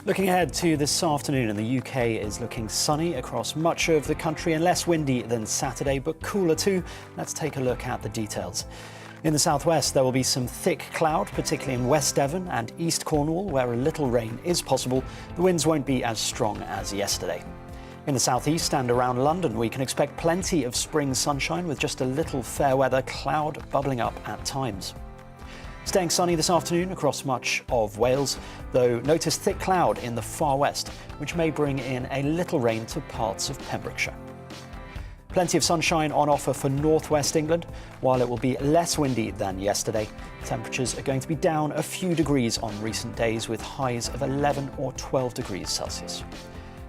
Looking ahead to this afternoon, and the UK is looking sunny across much of the country and less windy than Saturday, but cooler too. Let's take a look at the details. In the southwest, there will be some thick cloud, particularly in West Devon and East Cornwall, where a little rain is possible. The winds won't be as strong as yesterday. In the southeast and around London, we can expect plenty of spring sunshine with just a little fair weather cloud bubbling up at times. Staying sunny this afternoon across much of Wales, though notice thick cloud in the far west, which may bring in a little rain to parts of Pembrokeshire. Plenty of sunshine on offer for northwest England. While it will be less windy than yesterday, temperatures are going to be down a few degrees on recent days with highs of 11 or 12 degrees Celsius.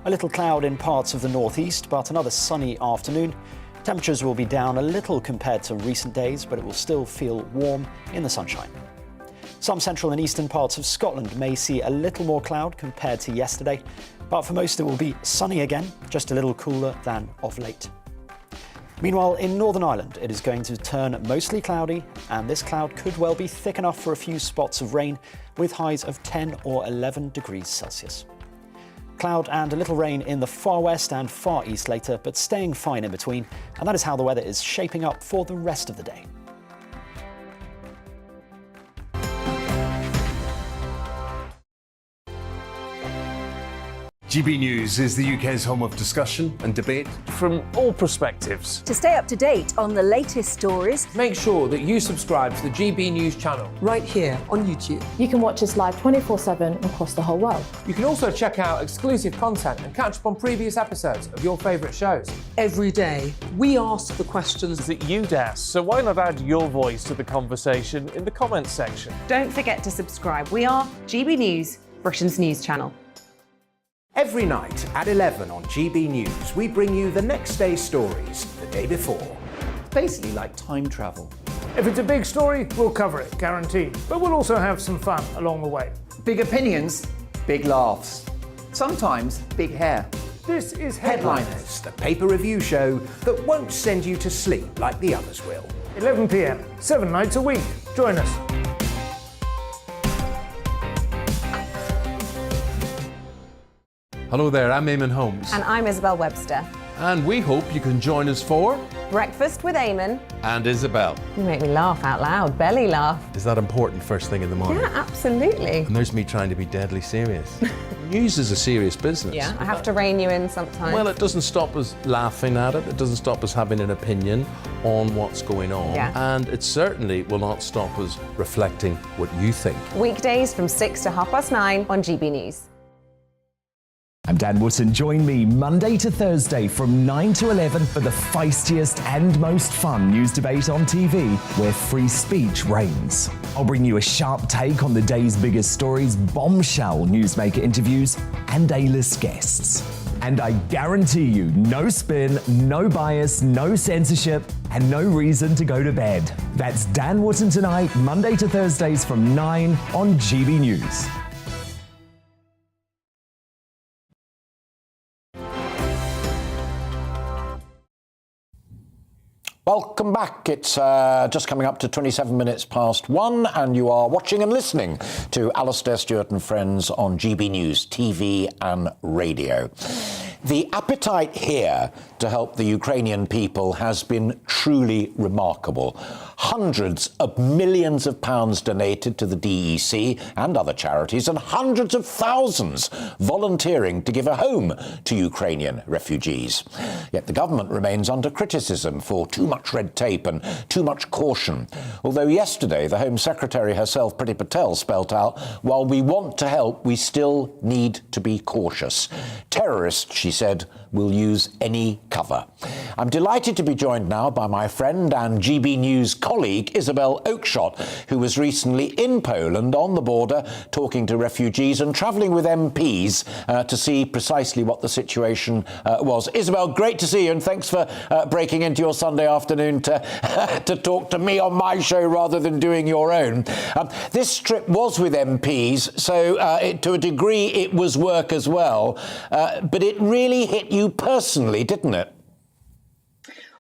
A little cloud in parts of the northeast, but another sunny afternoon. Temperatures will be down a little compared to recent days, but it will still feel warm in the sunshine. Some central and eastern parts of Scotland may see a little more cloud compared to yesterday, but for most it will be sunny again, just a little cooler than of late. Meanwhile, in Northern Ireland, it is going to turn mostly cloudy, and this cloud could well be thick enough for a few spots of rain, with highs of 10 or 11 degrees Celsius. Cloud and a little rain in the far west and far east later, but staying fine in between, and that is how the weather is shaping up for the rest of the day. GB News is the UK's home of discussion and debate from all perspectives. To stay up to date on the latest stories, make sure that you subscribe to the GB News channel right here on YouTube. You can watch us live 24/7 across the whole world. You can also check out exclusive content and catch up on previous episodes of your favourite shows. Every day, we ask the questions that you'd ask, so why not add your voice to the conversation in the comments section? Don't forget to subscribe. We are GB News, Britain's news channel. Every night at 11 on GB News, we bring you the next day's stories the day before. Basically like time travel. If it's a big story, we'll cover it, guaranteed. But we'll also have some fun along the way. Big opinions, big laughs. Sometimes big hair. This is Headliners, the paper review show that won't send you to sleep like the others will. 11 p.m, 7 nights a week. Join us. Hello there, I'm Eamon Holmes. And I'm Isabel Webster. And we hope you can join us for Breakfast with Eamon. And Isabel. You make me laugh out loud, belly laugh. Is that important first thing in the morning? Yeah, absolutely. And there's me trying to be deadly serious. News is a serious business. Yeah, I have to rein you in sometimes. Well, it doesn't stop us laughing at it. It doesn't stop us having an opinion on what's going on. Yeah. And it certainly will not stop us reflecting what you think. Weekdays from 6 to 9:30 on GB News. I'm Dan Wootton. Join me Monday to Thursday from 9 to 11 for the feistiest and most fun news debate on TV, where free speech reigns. I'll bring you a sharp take on the day's biggest stories, bombshell newsmaker interviews, and A-list guests. And I guarantee you, no spin, no bias, no censorship, and no reason to go to bed. That's Dan Wootton tonight, Monday to Thursdays from 9 on GB News. Welcome back. It's just coming up to 27 minutes past 1, and you are watching and listening to Alastair Stewart and Friends on GB News, TV and radio. The appetite here to help the Ukrainian people has been truly remarkable. Hundreds of millions of pounds donated to the DEC and other charities, and hundreds of thousands volunteering to give a home to Ukrainian refugees. Yet the government remains under criticism for too much red tape and too much caution. Although yesterday the Home Secretary herself, Priti Patel, spelt out, while we want to help, we still need to be cautious. Terrorists, she said, we'll use any cover. I'm delighted to be joined now by my friend and GB News colleague, Isabel Oakeshott, who was recently in Poland on the border talking to refugees and travelling with MPs to see precisely what the situation was. Isabel, great to see you, and thanks for breaking into your Sunday afternoon to talk to me on my show rather than doing your own. This trip was with MPs, so to a degree it was work as well, but it really hit you personally, didn't it?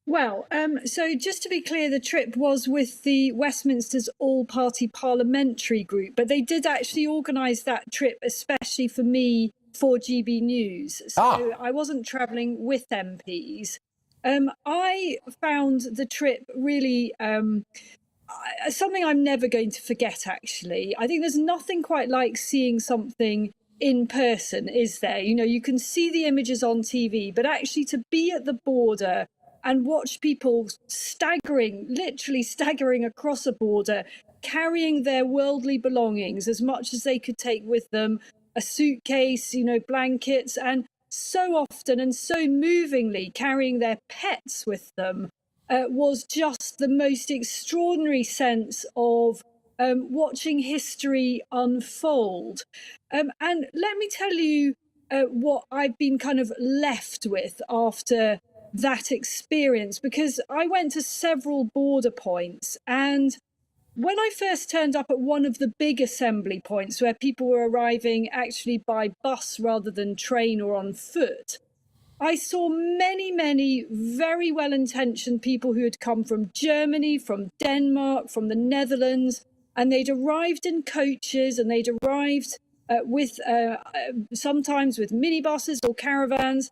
Well, so just to be clear, the trip was with the Westminster's all-party parliamentary group, but they did actually organise that trip especially for me for GB News. So I wasn't travelling with MPs. I found the trip really something I'm never going to forget, actually. I think there's nothing quite like seeing something in person, is there? You know, you can see the images on TV, but actually to be at the border and watch people literally staggering across a border, carrying their worldly belongings as much as they could take with them, a suitcase, you know, blankets, and so often and so movingly carrying their pets with them, was just the most extraordinary sense of watching history unfold. And let me tell you what I've been kind of left with after that experience, because I went to several border points, and when I first turned up at one of the big assembly points where people were arriving actually by bus rather than train or on foot, I saw many, many very well-intentioned people who had come from Germany, from Denmark, from the Netherlands, and they'd arrived in coaches, and they'd arrived with sometimes with minibuses or caravans,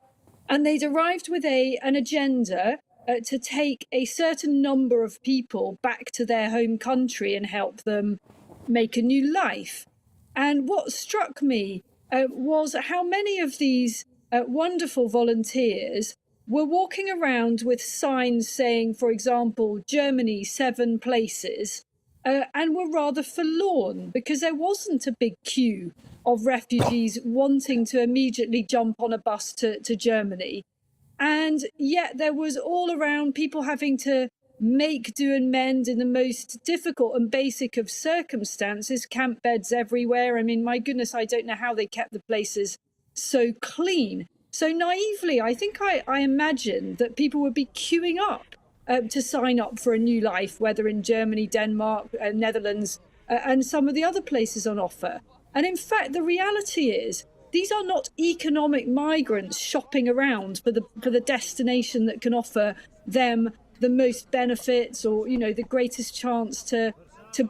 and they'd arrived with an agenda to take a certain number of people back to their home country and help them make a new life. And what struck me was how many of these wonderful volunteers were walking around with signs saying, for example, Germany, 7 places, and were rather forlorn because there wasn't a big queue of refugees wanting to immediately jump on a bus to Germany. And yet there was all around people having to make do and mend in the most difficult and basic of circumstances, camp beds everywhere. I mean, my goodness, I don't know how they kept the places so clean. So naively, I think I imagined that people would be queuing up to sign up for a new life, whether in Germany, Denmark, Netherlands, and some of the other places on offer. And in fact, the reality is these are not economic migrants shopping around for the destination that can offer them the most benefits, or, you know, the greatest chance to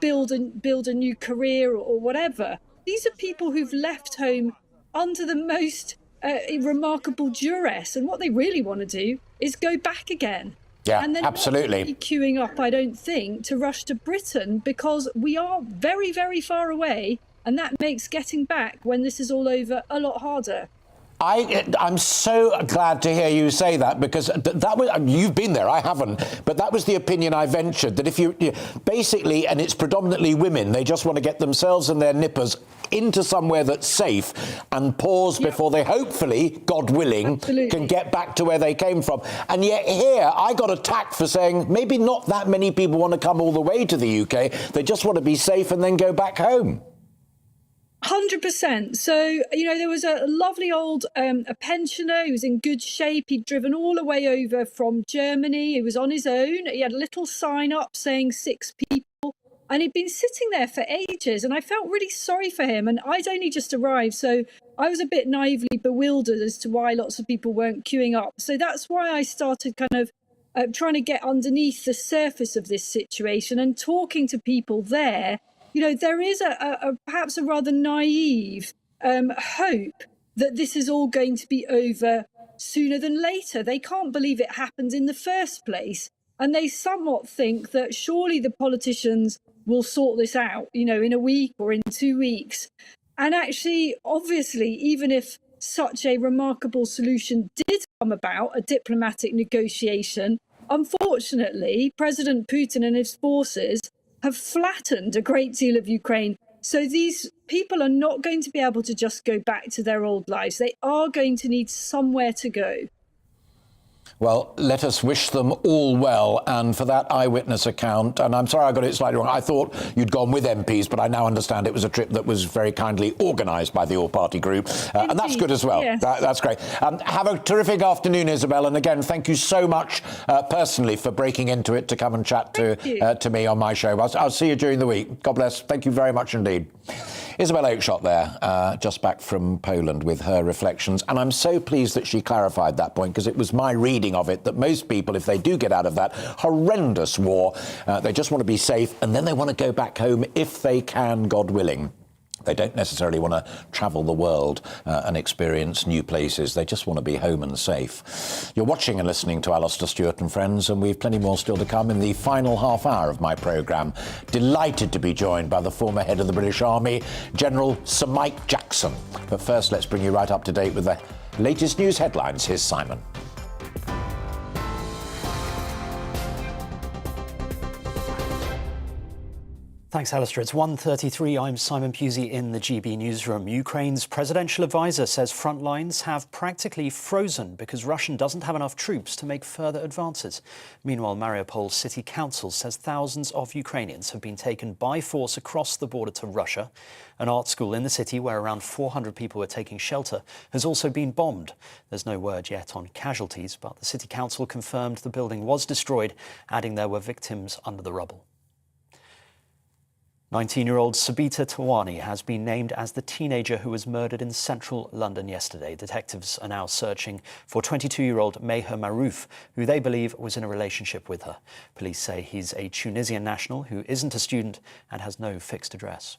build a new career or whatever. These are people who've left home under the most remarkable duress, and what they really want to do is go back again. Yeah, and they're absolutely. not really queuing up, I don't think, to rush to Britain, because we are very, very far away, and that makes getting back when this is all over a lot harder. I'm so glad to hear you say that, because that was, you've been there, I haven't, but that was the opinion I ventured, that if you basically, and it's predominantly women, they just want to get themselves and their nippers into somewhere that's safe and pause before they hopefully, God willing, can get back to where they came from. And yet here, I got attacked for saying maybe not that many people want to come all the way to the UK, they just want to be safe and then go back home. 100%. So, you know, there was a lovely old a pensioner who was in good shape. He'd driven all the way over from Germany. He was on his own. He had a little sign up saying 6 people, and he'd been sitting there for ages. And I felt really sorry for him. And I'd only just arrived, so I was a bit naively bewildered as to why lots of people weren't queuing up. So that's why I started kind of trying to get underneath the surface of this situation and talking to people there. You know, there is perhaps a rather naive hope that this is all going to be over sooner than later. They can't believe it happened in the first place. And they somewhat think that surely the politicians will sort this out, you know, in a week or in 2 weeks. And actually, obviously, even if such a remarkable solution did come about, a diplomatic negotiation, unfortunately, President Putin and his forces have flattened a great deal of Ukraine. So these people are not going to be able to just go back to their old lives. They are going to need somewhere to go. Well, let us wish them all well. And for that eyewitness account, and I'm sorry I got it slightly wrong, I thought you'd gone with MPs, but I now understand it was a trip that was very kindly organised by the all-party group. And that's good as well. Yes. That's great. Have a terrific afternoon, Isabel. And again, thank you so much personally for breaking into it to come and chat to me on my show. I'll see you during the week. God bless. Thank you very much indeed. Isabel Oakeshott there, just back from Poland with her reflections. And I'm so pleased that she clarified that point, because it was my reading of it that most people, if they do get out of that horrendous war, they just want to be safe and then they want to go back home if they can, God willing. They don't necessarily want to travel the world and experience new places. They just want to be home and safe. You're watching and listening to Alastair Stewart and Friends, and we've plenty more still to come in the final half hour of my programme. Delighted to be joined by the former head of the British Army, General Sir Mike Jackson. But first, let's bring you right up to date with the latest news headlines. Here's Simon. Thanks, Alistair. It's 1:33. I'm Simon Pusey in the GB newsroom. Ukraine's presidential advisor says front lines have practically frozen because Russia doesn't have enough troops to make further advances. Meanwhile, Mariupol City Council says thousands of Ukrainians have been taken by force across the border to Russia. An art school in the city, where around 400 people were taking shelter, has also been bombed. There's no word yet on casualties, but the City Council confirmed the building was destroyed, adding there were victims under the rubble. 19-year-old Sabita Tawani has been named as the teenager who was murdered in central London yesterday. Detectives are now searching for 22-year-old Meher Marouf, who they believe was in a relationship with her. Police say he's a Tunisian national who isn't a student and has no fixed address.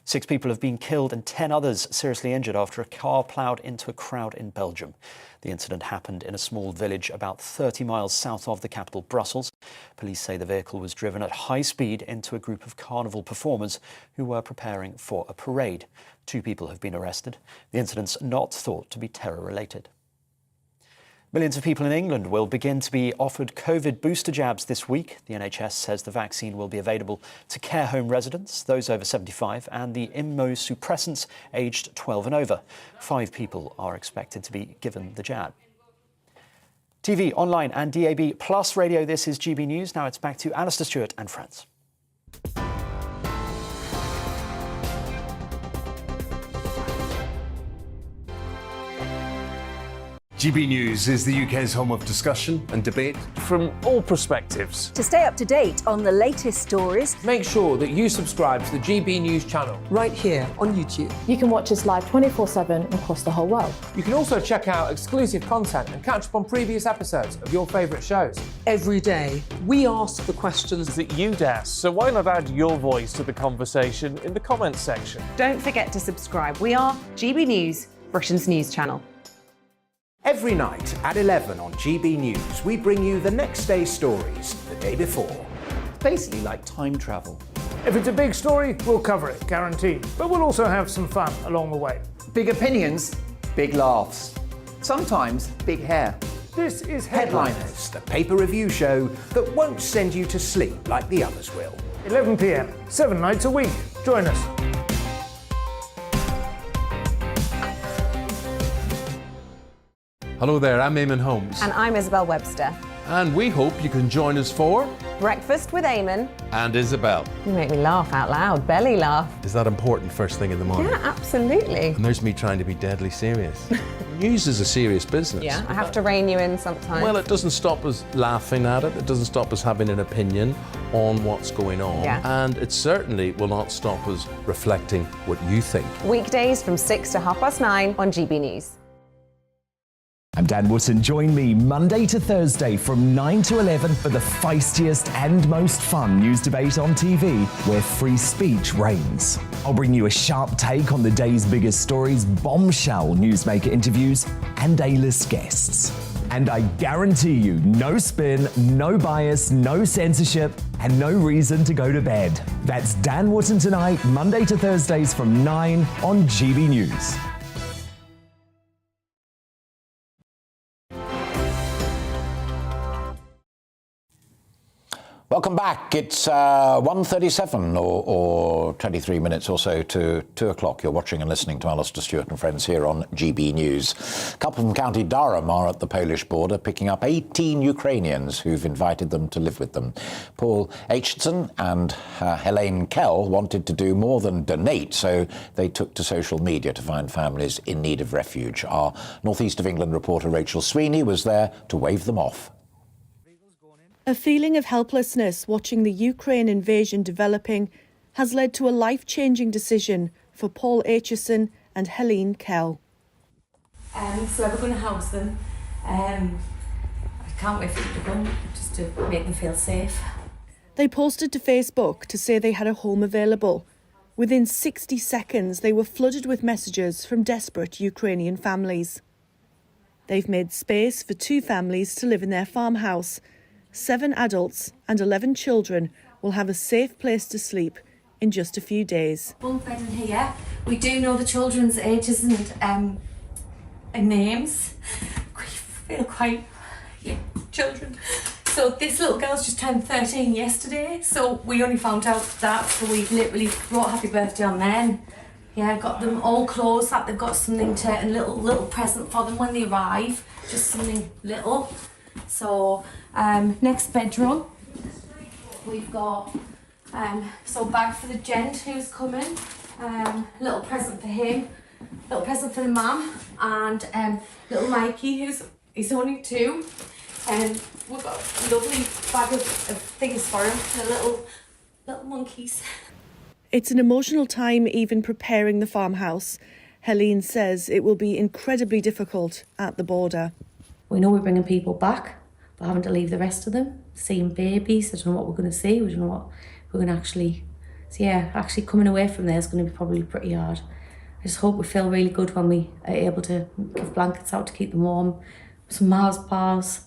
6 people have been killed and 10 others seriously injured after a car ploughed into a crowd in Belgium. The incident happened in a small village about 30 miles south of the capital, Brussels. Police say the vehicle was driven at high speed into a group of carnival performers who were preparing for a parade. 2 people have been arrested. The incident's not thought to be terror-related. Millions of people in England will begin to be offered COVID booster jabs this week. The NHS says the vaccine will be available to care home residents, those over 75, and the immunosuppressants aged 12 and over. 5 people are expected to be given the jab. TV, online and DAB plus radio, this is GB News. Now it's back to Alastair Stewart and Friends. GB News is the UK's home of discussion and debate from all perspectives. To stay up to date on the latest stories, make sure that you subscribe to the GB News channel right here on YouTube. You can watch us live 24/7 across the whole world. You can also check out exclusive content and catch up on previous episodes of your favourite shows. Every day, we ask the questions that you'd ask, so why not add your voice to the conversation in the comments section? Don't forget to subscribe. We are GB News, Britain's news channel. Every night at 11 on GB News, we bring you the next day's stories the day before. It's basically like time travel. If it's a big story, we'll cover it, guaranteed. But we'll also have some fun along the way. Big opinions, big laughs. Sometimes big hair. This is Headliners, the paper review show that won't send you to sleep like the others will. 11 p.m, 7 nights a week. Join us. Hello there, I'm Eamon Holmes. And I'm Isabel Webster. And we hope you can join us for Breakfast with Eamon and Isabel. You make me laugh out loud, belly laugh. Is that important first thing in the morning? Yeah, absolutely. And there's me trying to be deadly serious. News is a serious business. Yeah, I have to rein you in sometimes. Well, it doesn't stop us laughing at it. It doesn't stop us having an opinion on what's going on. Yeah. And it certainly will not stop us reflecting what you think. Weekdays from 6 to 9:30 on GB News. I'm Dan Wootton. Join me Monday to Thursday from 9 to 11 for the feistiest and most fun news debate on TV, where free speech reigns. I'll bring you a sharp take on the day's biggest stories, bombshell newsmaker interviews, and A-list guests. And I guarantee you, no spin, no bias, no censorship, and no reason to go to bed. That's Dan Wootton tonight, Monday to Thursdays from 9 on GB News. Welcome back. It's 1:37 or 23 minutes or so to 2 o'clock. You're watching and listening to Alastair Stewart and friends here on GB News. A couple from County Durham are at the Polish border picking up 18 Ukrainians who've invited them to live with them. Paul Aitchison and Helene Kell wanted to do more than donate, so they took to social media to find families in need of refuge. Our North East of England reporter Rachel Sweeney was there to wave them off. A feeling of helplessness watching the Ukraine invasion developing has led to a life-changing decision for Paul Aitchison and Helene Kell. So we're going to house them. I can't wait for them to come, just to make them feel safe. They posted to Facebook to say they had a home available. Within 60 seconds, they were flooded with messages from desperate Ukrainian families. They've made space for 2 families to live in their farmhouse. 7 adults and 11 children will have a safe place to sleep in just a few days. Bunk bed in here. We do know the children's ages and names. We feel quite children. So this little girl's just turned 13 yesterday, so we only found out that, so we literally wrote happy birthday on then. Yeah, got them all clothes that they've got something to, a little present for them when they arrive, just something little. So next bedroom, we've got so bag for the gent who's coming, little present for him, little present for the mum, and little Mikey he's only 2, and we've got a lovely bag of things for him, the little monkeys. It's an emotional time even preparing the farmhouse. Helene says it will be incredibly difficult at the border. We know we're bringing people back, but having to leave the rest of them, seeing babies, I don't know what we're going to see, we don't know what we're going to actually... So yeah, actually coming away from there is going to be probably pretty hard. I just hope we feel really good when we are able to give blankets out to keep them warm, some Mars bars,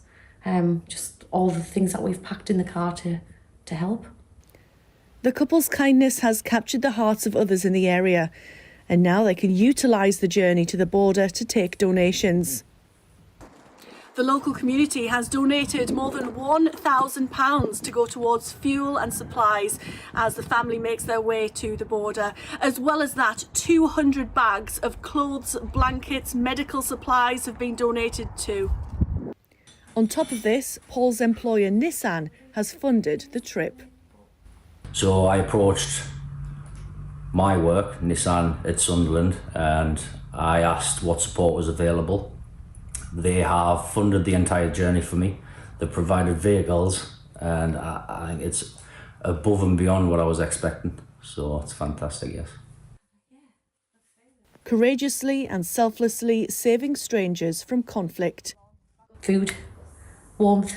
just all the things that we've packed in the car to help. The couple's kindness has captured the hearts of others in the area, and now they can utilise the journey to the border to take donations. The local community has donated more than £1,000 to go towards fuel and supplies as the family makes their way to the border. As well as that, 200 bags of clothes, blankets, medical supplies have been donated too. On top of this, Paul's employer Nissan has funded the trip. So I approached my work, Nissan at Sunderland, and I asked what support was available. They have funded the entire journey for me. They've provided vehicles, and I think it's above and beyond what I was expecting. So it's fantastic, yes. Courageously and selflessly saving strangers from conflict. Food, warmth,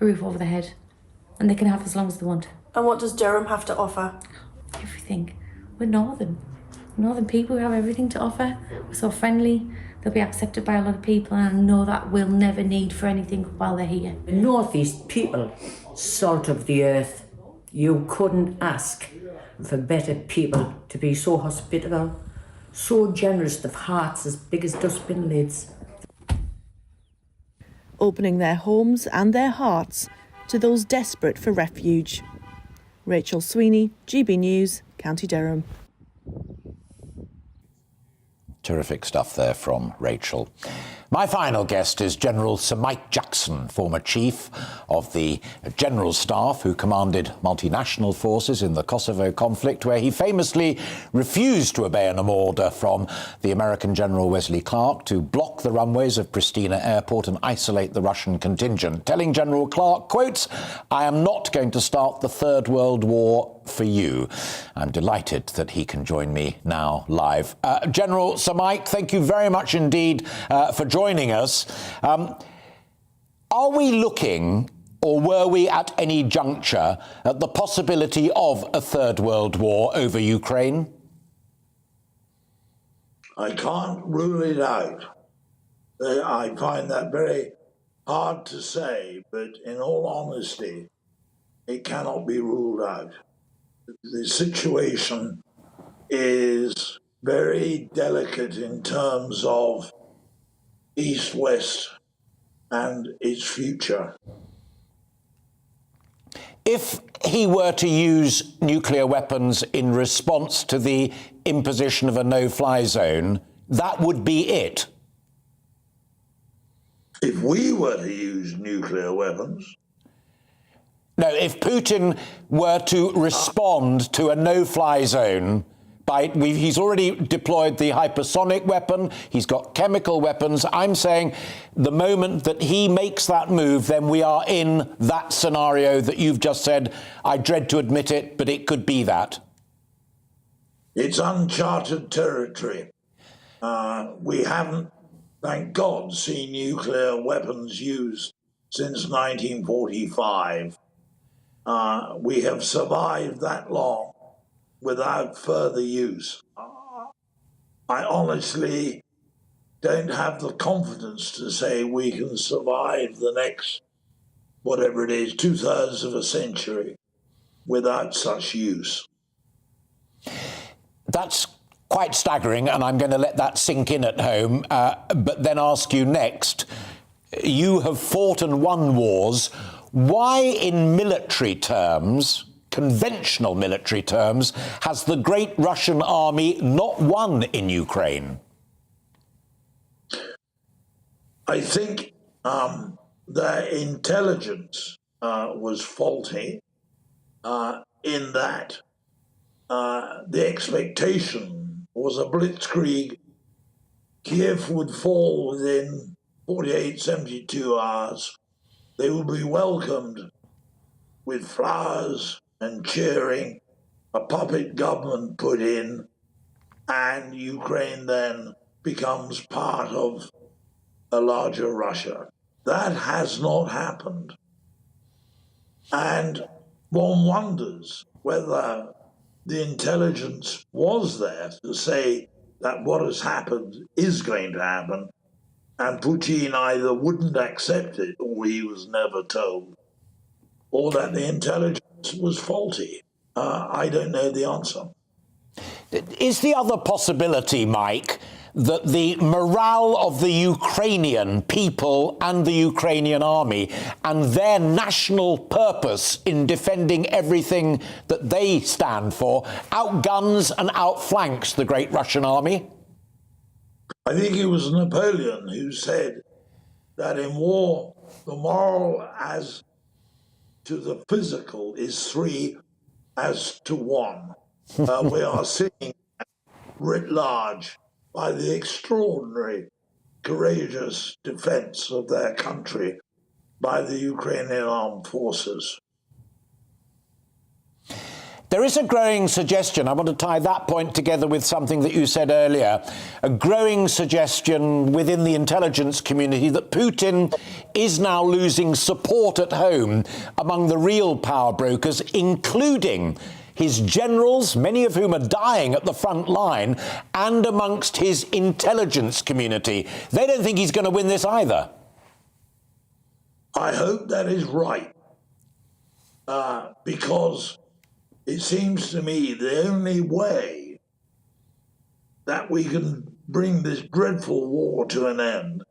a roof over their head, and they can have as long as they want. And what does Durham have to offer? Everything. We're northern people, we have everything to offer. We're so friendly. They'll be accepted by a lot of people, and I know that we'll never need for anything while they're here. The Northeast people, salt of the earth. You couldn't ask for better people to be so hospitable, so generous of hearts as big as dustbin lids. Opening their homes and their hearts to those desperate for refuge. Rachel Sweeney, GB News, County Durham. Terrific stuff there from Rachel. My final guest is General Sir Mike Jackson, former chief of the General Staff who commanded multinational forces in the Kosovo conflict, where he famously refused to obey an order from the American General Wesley Clark to block the runways of Pristina Airport and isolate the Russian contingent, telling General Clark, quote, "I am not going to start the Third World War for you." I'm delighted that he can join me now live. General Sir Mike, thank you very much indeed for joining us. Are we looking, or were we at any juncture, at the possibility of a Third World War over Ukraine? I can't rule it out. I find that very hard to say, but in all honesty, it cannot be ruled out. The situation is very delicate in terms of East-West and its future. If he were to use nuclear weapons in response to the imposition of a no-fly zone, that would be it. If we were to use nuclear weapons? No, if Putin were to respond to a no-fly zone, he's already deployed the hypersonic weapon, he's got chemical weapons. I'm saying the moment that he makes that move, then we are in that scenario that you've just said. I dread to admit it, but it could be that. It's uncharted territory. We haven't, thank God, seen nuclear weapons used since 1945. We have survived that long without further use. I honestly don't have the confidence to say we can survive the next, whatever it is, 2/3 of a century without such use. That's quite staggering, and I'm going to let that sink in at home, but then ask you next. You have fought and won wars. Why, in military terms, conventional military terms, has the great Russian army not won in Ukraine? I think their intelligence was faulty in that the expectation was a blitzkrieg. Kiev would fall within 48, 72 hours. They would be welcomed with flowers and cheering, a puppet government put in, and Ukraine then becomes part of a larger Russia. That has not happened. And one wonders whether the intelligence was there to say that what has happened is going to happen, and Putin either wouldn't accept it, or he was never told, or that the intelligence was faulty. I don't know the answer. Is the other possibility, Mike, that the morale of the Ukrainian people and the Ukrainian army and their national purpose in defending everything that they stand for outguns and outflanks the great Russian army? I think it was Napoleon who said that in war, the moral as to the physical is 3 as to 1. We are seeing writ large by the extraordinary, courageous defense of their country by the Ukrainian armed forces. There is a growing suggestion, I want to tie that point together with something that you said earlier, a growing suggestion within the intelligence community that Putin is now losing support at home among the real power brokers, including his generals, many of whom are dying at the front line, and amongst his intelligence community. They don't think he's going to win this either. I hope that is right, because it seems to me the only way that we can bring this dreadful war to an end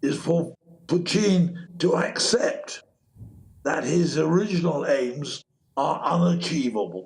is for Putin to accept that his original aims are unachievable.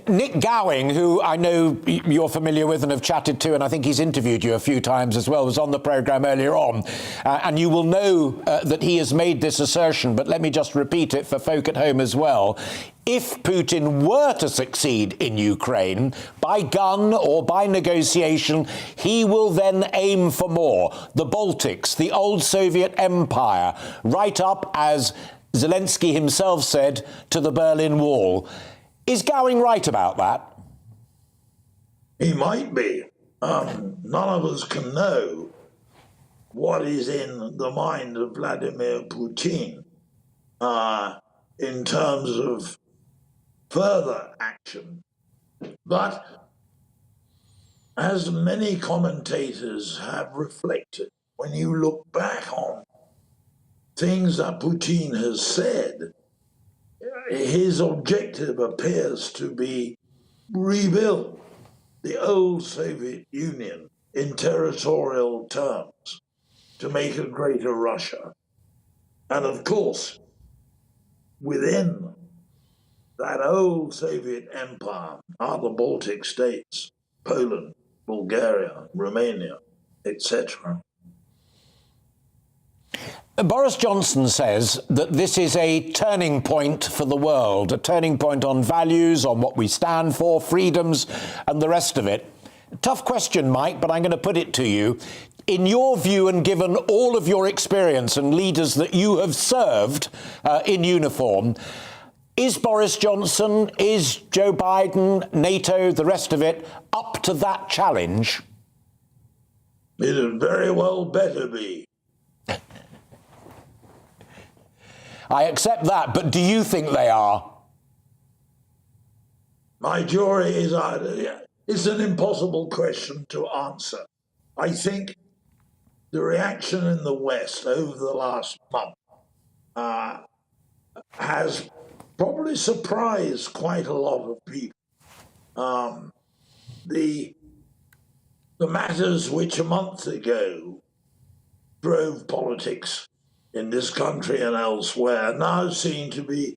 Nick Gowing, who I know you're familiar with and have chatted to, and I think he's interviewed you a few times as well, was on the programme earlier on, and you will know that he has made this assertion, but let me just repeat it for folk at home as well. If Putin were to succeed in Ukraine, by gun or by negotiation, he will then aim for more. The Baltics, the old Soviet Empire, right up, as Zelensky himself said, to the Berlin Wall. Is Gowing right about that? He might be. None of us can know what is in the mind of Vladimir Putin in terms of further action. But as many commentators have reflected, when you look back on things that Putin has said, his objective appears to be rebuild the old Soviet Union in territorial terms to make a greater Russia. And of course, within that old Soviet empire are the Baltic states, Poland, Bulgaria, Romania, etc. Boris Johnson says that this is a turning point for the world, a turning point on values, on what we stand for, freedoms, and the rest of it. Tough question, Mike, but I'm going to put it to you. In your view, and given all of your experience and leaders that you have served in uniform, is Boris Johnson, is Joe Biden, NATO, the rest of it, up to that challenge? It had very well better be. I accept that, but do you think they are? My jury is out. It's an impossible question to answer. I think the reaction in the West over the last month has probably surprised quite a lot of people. The matters which a month ago drove politics in this country and elsewhere now seem to be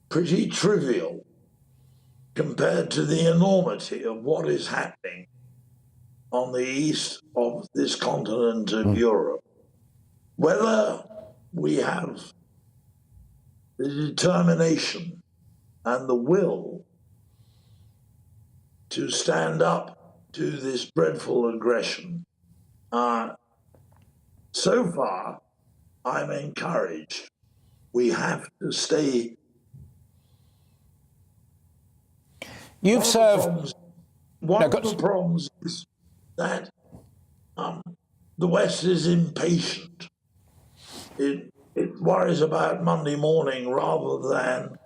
pretty trivial compared to the enormity of what is happening on the east of this continent of Europe. Whether we have the determination and the will to stand up to this dreadful aggression, so far, I'm encouraged. We have to stay. You've served. One of the problems is that the West is impatient. It worries about Monday morning rather than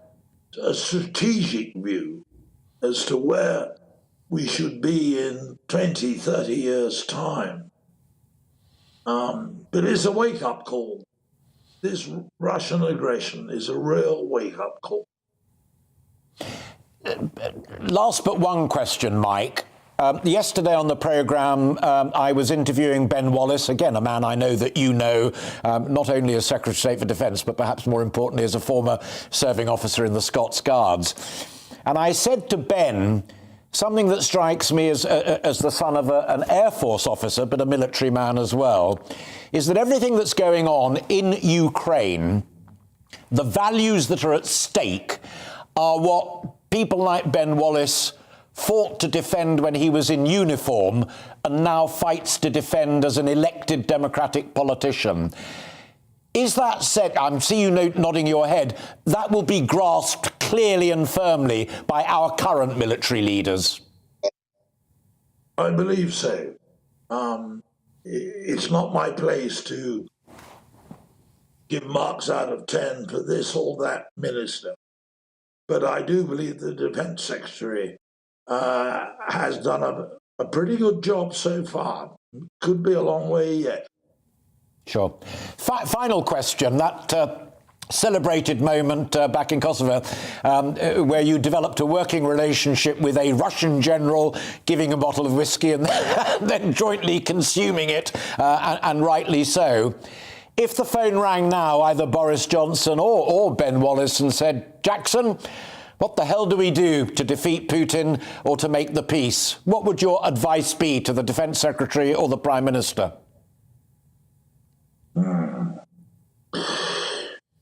a strategic view as to where we should be in 20, 30 years' time. But it's a wake-up call. This Russian aggression is a real wake-up call. Last but one question, Mike. Yesterday on the programme, I was interviewing Ben Wallace, again, a man I know that you know, not only as Secretary of State for Defence, but perhaps more importantly as a former serving officer in the Scots Guards. And I said to Ben something that strikes me as the son of an Air Force officer, but a military man as well, is that everything that's going on in Ukraine, the values that are at stake, are what people like Ben Wallace fought to defend when he was in uniform and now fights to defend as an elected democratic politician. Is that said, I see you nodding your head, that will be grasped clearly and firmly by our current military leaders? I believe so. It's not my place to give marks out of 10 for this or that minister, but I do believe the Defence Secretary has done a pretty good job so far. Could be a long way yet. Sure. Final question. That celebrated moment back in Kosovo where you developed a working relationship with a Russian general, giving a bottle of whiskey and then jointly consuming it, and rightly so. If the phone rang now, either Boris Johnson or Ben Wallace, and said, Jackson, what the hell do we do to defeat Putin or to make the peace? What would your advice be to the Defence Secretary or the Prime Minister?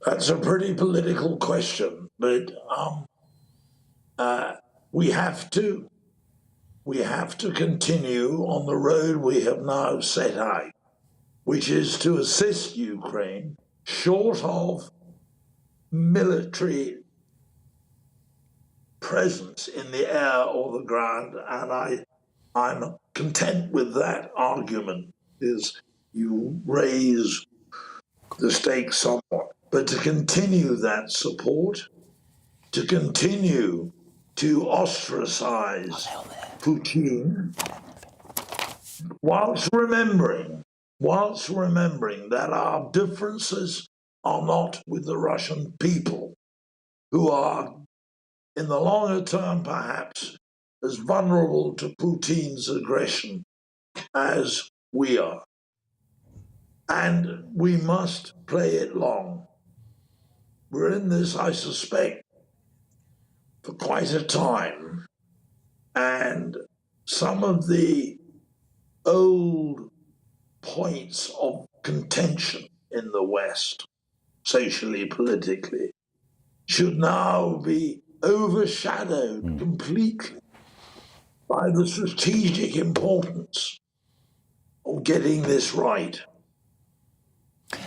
That's a pretty political question, but we have to continue on the road we have now set out, which is to assist Ukraine short of military presence in the air or the ground, and I'm content with that argument. Is you raise the stakes somewhat, but to continue that support, to continue to ostracize Putin, whilst remembering that our differences are not with the Russian people, who are, in the longer term perhaps, as vulnerable to Putin's aggression as we are. And we must play it long. we're in this, I suspect, for quite a time, and some of the old points of contention in the West, socially, politically, should now be overshadowed completely by the strategic importance of getting this right.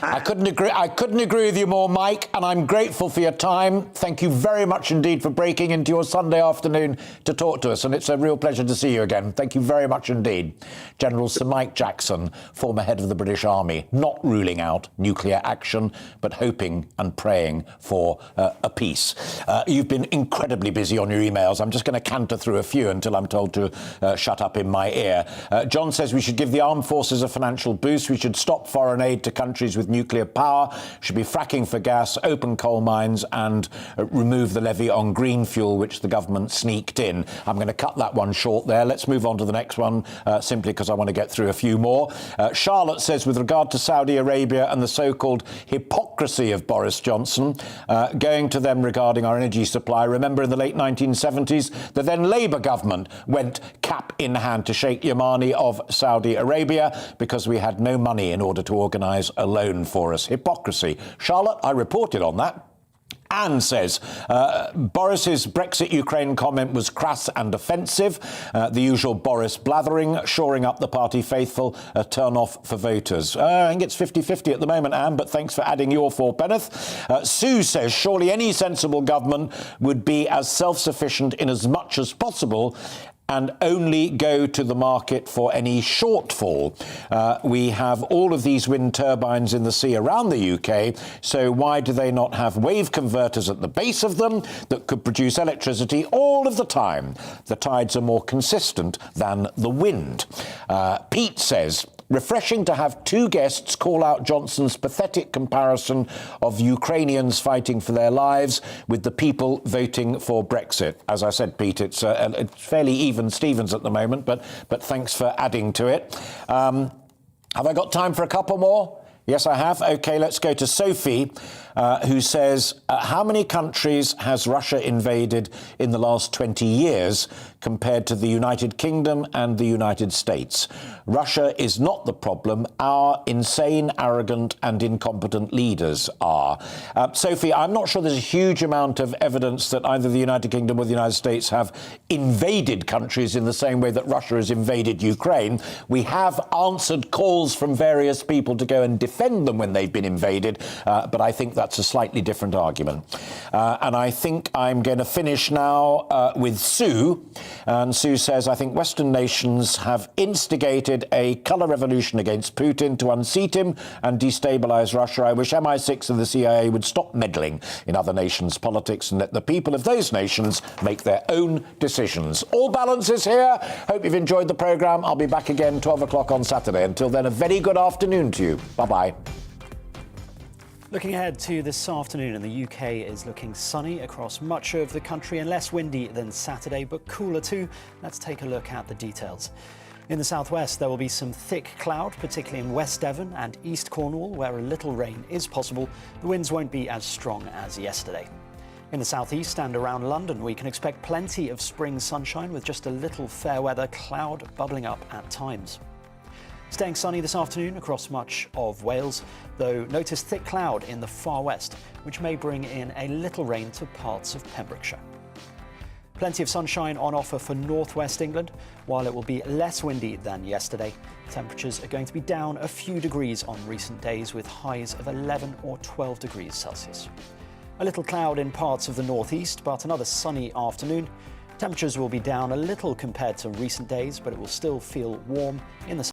I couldn't agree with you more, Mike, and I'm grateful for your time. Thank you very much indeed for breaking into your Sunday afternoon to talk to us, and it's a real pleasure to see you again. Thank you very much indeed. General Sir Mike Jackson, former head of the British Army, not ruling out nuclear action, but hoping and praying for a peace. You've been incredibly busy on your emails. I'm just going to canter through a few until I'm told to shut up in my ear. John says we should give the armed forces a financial boost. We should stop foreign aid to countries with nuclear power, should be fracking for gas, open coal mines, and remove the levy on green fuel, which the government sneaked in. I'm going to cut that one short there. Let's move on to the next one, simply because I want to get through a few more. Charlotte says, with regard to Saudi Arabia and the so-called hypocrisy of Boris Johnson, going to them regarding our energy supply, remember in the late 1970s, the then Labour government went cap in hand to Sheikh Yamani of Saudi Arabia because we had no money in order to organise a loan for us. Hypocrisy. Charlotte, I reported on that. Anne says, Boris's Brexit-Ukraine comment was crass and offensive. The usual Boris blathering, shoring up the party faithful, a turn-off for voters. I think it's 50-50 at the moment, Anne, but thanks for adding your fourpenneth. Sue says, surely any sensible government would be as self-sufficient in as much as possible and only go to the market for any shortfall. We have all of these wind turbines in the sea around the UK, so why do they not have wave converters at the base of them that could produce electricity all of the time? The tides are more consistent than the wind. Pete says, refreshing to have two guests call out Johnson's pathetic comparison of Ukrainians fighting for their lives with the people voting for Brexit. As I said, Pete, it's fairly even Stevens at the moment, but thanks for adding to it. Have I got time for a couple more? Yes, I have. OK, let's go to Sophie, who says, how many countries has Russia invaded in the last 20 years compared to the United Kingdom and the United States? Russia is not the problem. Our insane, arrogant and incompetent leaders are. Sophie, I'm not sure there's a huge amount of evidence that either the United Kingdom or the United States have invaded countries in the same way that Russia has invaded Ukraine. We have answered calls from various people to go and defend them when they've been invaded, but I think that's a slightly different argument. And I think I'm going to finish now with Sue. And Sue says, I think Western nations have instigated a colour revolution against Putin to unseat him and destabilise Russia. I wish MI6 and the CIA would stop meddling in other nations' politics and let the people of those nations make their own decisions. All balances here. Hope you've enjoyed the programme. I'll be back again 12 o'clock on Saturday. Until then, a very good afternoon to you. Bye-bye. Looking ahead to this afternoon, and the UK is looking sunny across much of the country and less windy than Saturday, but cooler too. Let's take a look at the details. In the southwest, there will be some thick cloud, particularly in West Devon and East Cornwall, where a little rain is possible. The winds won't be as strong as yesterday. In the southeast and around London, we can expect plenty of spring sunshine with just a little fair weather cloud bubbling up at times. Staying sunny this afternoon across much of Wales, though notice thick cloud in the far west, which may bring in a little rain to parts of Pembrokeshire. Plenty of sunshine on offer for northwest England, while it will be less windy than yesterday. Temperatures are going to be down a few degrees on recent days, with highs of 11 or 12 degrees Celsius. A little cloud in parts of the northeast, but another sunny afternoon. Temperatures will be down a little compared to recent days, but it will still feel warm in the